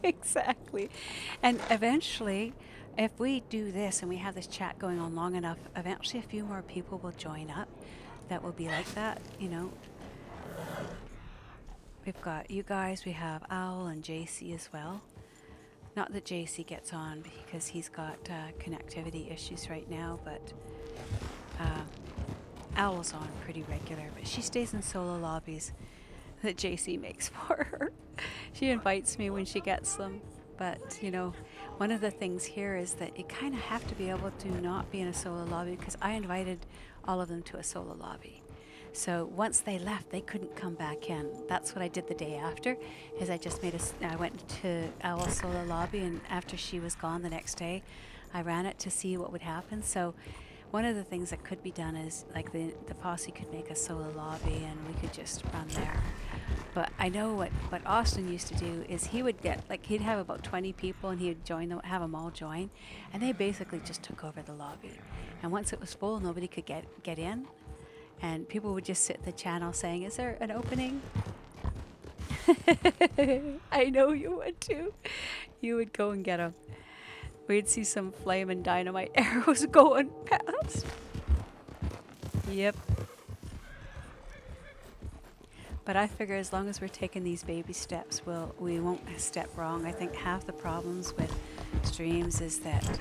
Exactly. And eventually, if we do this and we have this chat going on long enough, eventually a few more people will join up that will be like that, you know. We've got you guys, we have Owl and JC as well. Not that JC gets on because he's got connectivity issues right now, but Owl's on pretty regular, but she stays in solo lobbies that JC makes for her. She invites me when she gets them, but you know, one of the things here is that you kind of have to be able to not be in a solo lobby, because I invited all of them to a solo lobby. So once they left, they couldn't come back in. That's what I did the day after, is I just I went to Owl's solo lobby, and after she was gone the next day, I ran it to see what would happen. So one of the things that could be done is, like, the posse could make a solo lobby and we could just run there. But I know what Austin used to do is he would get, like, he'd have about 20 people and he would join them, have them all join, and they basically just took over the lobby. And once it was full, nobody could get in, and people would just sit in the channel saying, "Is there an opening?" I know you would too. You would go and get them. We'd see some flaming dynamite arrows going past. Yep. But I figure as long as we're taking these baby steps, we won't step wrong. I think half the problems with streams is that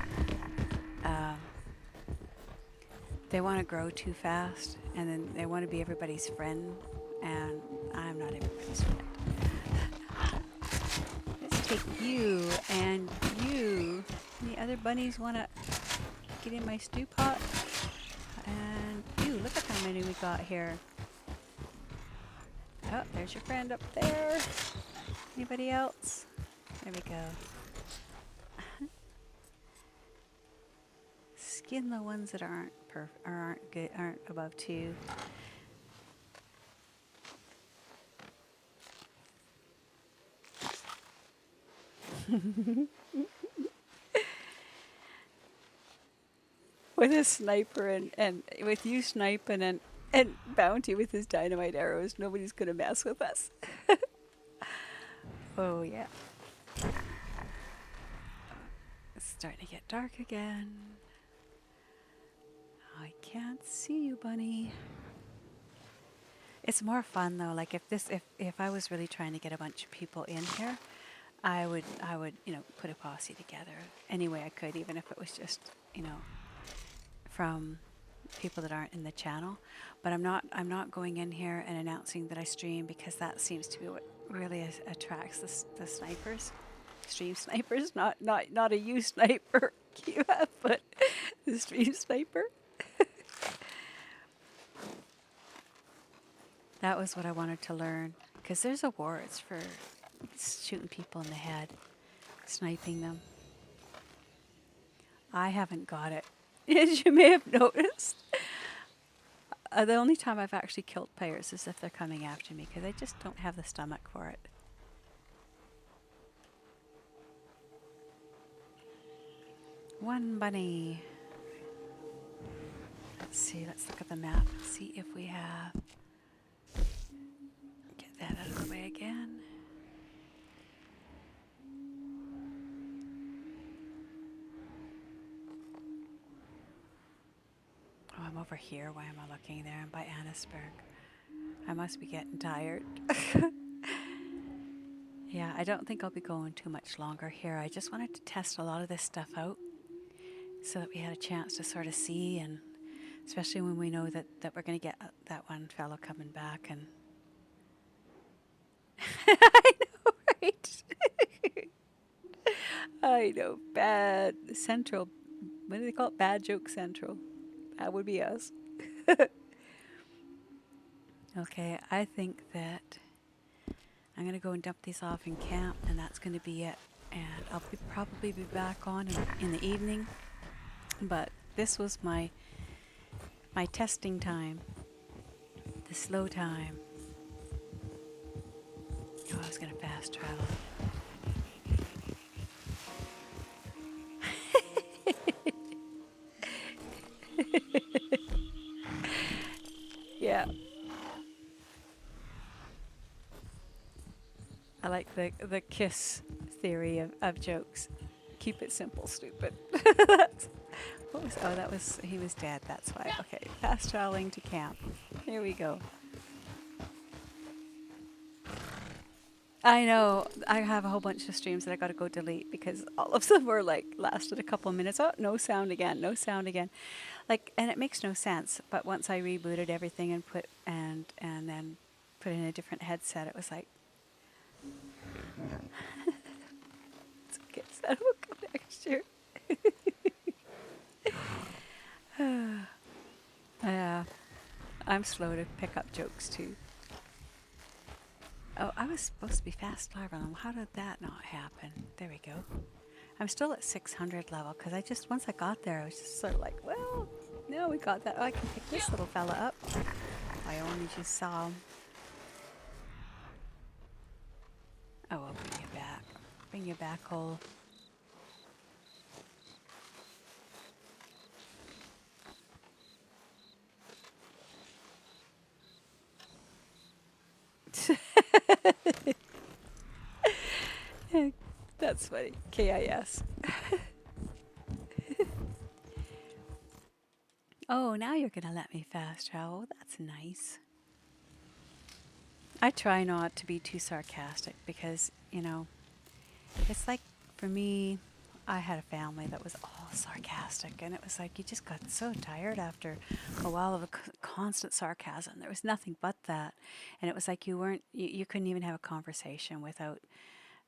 they want to grow too fast, and then they want to be everybody's friend, and I'm not everybody's friend. Let's take you and you. The other bunnies want to get in my stew pot. And you, look at how many we got here. Oh, there's your friend up there. Anybody else? There we go. Skin the ones that aren't good, aren't above 2. With a sniper and with you sniping and Bounty with his dynamite arrows, nobody's gonna mess with us. Oh yeah. It's starting to get dark again. I can't see you, bunny. It's more fun though. Like if I was really trying to get a bunch of people in here, I would put a posse together any way I could, even if it was just from people that aren't in the channel. But I'm not going in here and announcing that I stream, because that seems to be what really attracts the snipers, stream snipers. Not a you sniper, but the stream sniper. That was what I wanted to learn, because there's awards for shooting people in the head, sniping them. I haven't got it, as you may have noticed. The only time I've actually killed players is if they're coming after me, because I just don't have the stomach for it. One bunny. Let's see, let's look at the map and see if we have... Get that out of the way again. Oh, I'm over here. Why am I looking there? I'm by Annisburg. I must be getting tired. Yeah, I don't think I'll be going too much longer here. I just wanted to test a lot of this stuff out so that we had a chance to sort of see, and especially when we know that we're going to get that one fellow coming back. And I know, right? I know. Bad Central. What do they call it? Bad Joke Central. That would be us. Okay, I think that I'm going to go and dump these off in camp, and that's going to be it. And I'll probably be back on in the evening. But this was my testing time. The slow time. Oh, I was going to fast travel. Yeah. I like the KISS theory of jokes. Keep it simple, stupid. He was dead, that's why. Okay, fast traveling to camp. Here we go. I know, I have a whole bunch of streams that I gotta go delete because all of them were like, lasted a couple of minutes. Oh, no sound again, no sound again. Like, and it makes no sense, but once I rebooted everything and then put in a different headset, it was like, it's okay, so that will come next year. Yeah, I'm slow to pick up jokes too. Oh, I was supposed to be fast traveling. How did that not happen? There we go. I'm still at 600 level because once I got there, I was just sort of like, well, no, we got that. Oh, I can pick this little fella up. I only just saw him. Oh, I'll bring you back. Bring you back, Cole. funny. KIS. Oh, now you're going to let me fast travel. That's nice. I try not to be too sarcastic because, you know, it's like for me, I had a family that was all sarcastic, and it was like you just got so tired after a while of a constant sarcasm. There was nothing but that, and it was like you couldn't even have a conversation without,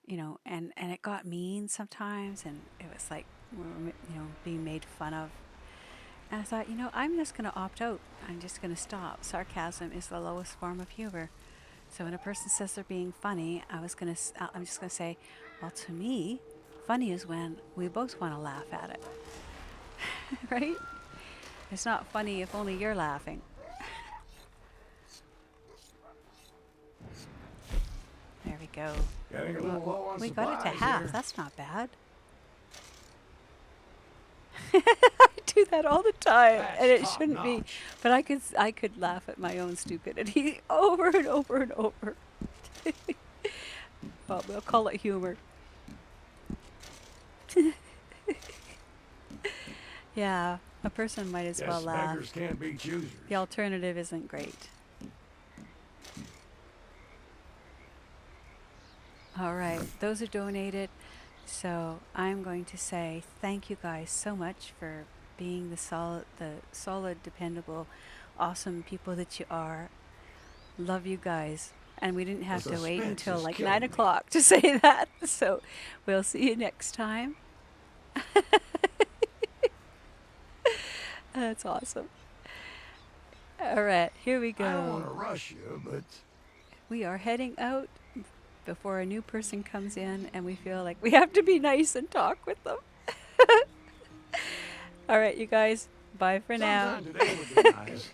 you know, and it got mean sometimes, and it was like we were, you know, being made fun of. And I thought, you know, I'm just going to opt out. I'm just going to stop. Sarcasm is the lowest form of humor. So when a person says they're being funny, I'm just going to say, well, to me, funny is when we both want to laugh at it. Right? It's not funny if only you're laughing. There we go. Getting a little low on We got it to supplies half. here. That's not bad. I do that all the time, That's and it top shouldn't be. notch. But I could laugh at my own stupidity over and over and over. Well, we'll call it humor. Yeah, a person might as well Yes, laugh. beggars can't be choosers. The alternative isn't great. All right, those are donated. So I'm going to say thank you guys so much for being the solid, dependable, awesome people that you are. Love you guys. And we didn't have The to wait suspense until is like killing 9 me. o'clock to say that. So we'll see you next time. That's awesome. All right, here we I don't want go. to rush you, but We are heading out before a new person comes in, and we feel like we have to be nice and talk with them. All right, you guys. Bye for now. sometime today would be nice.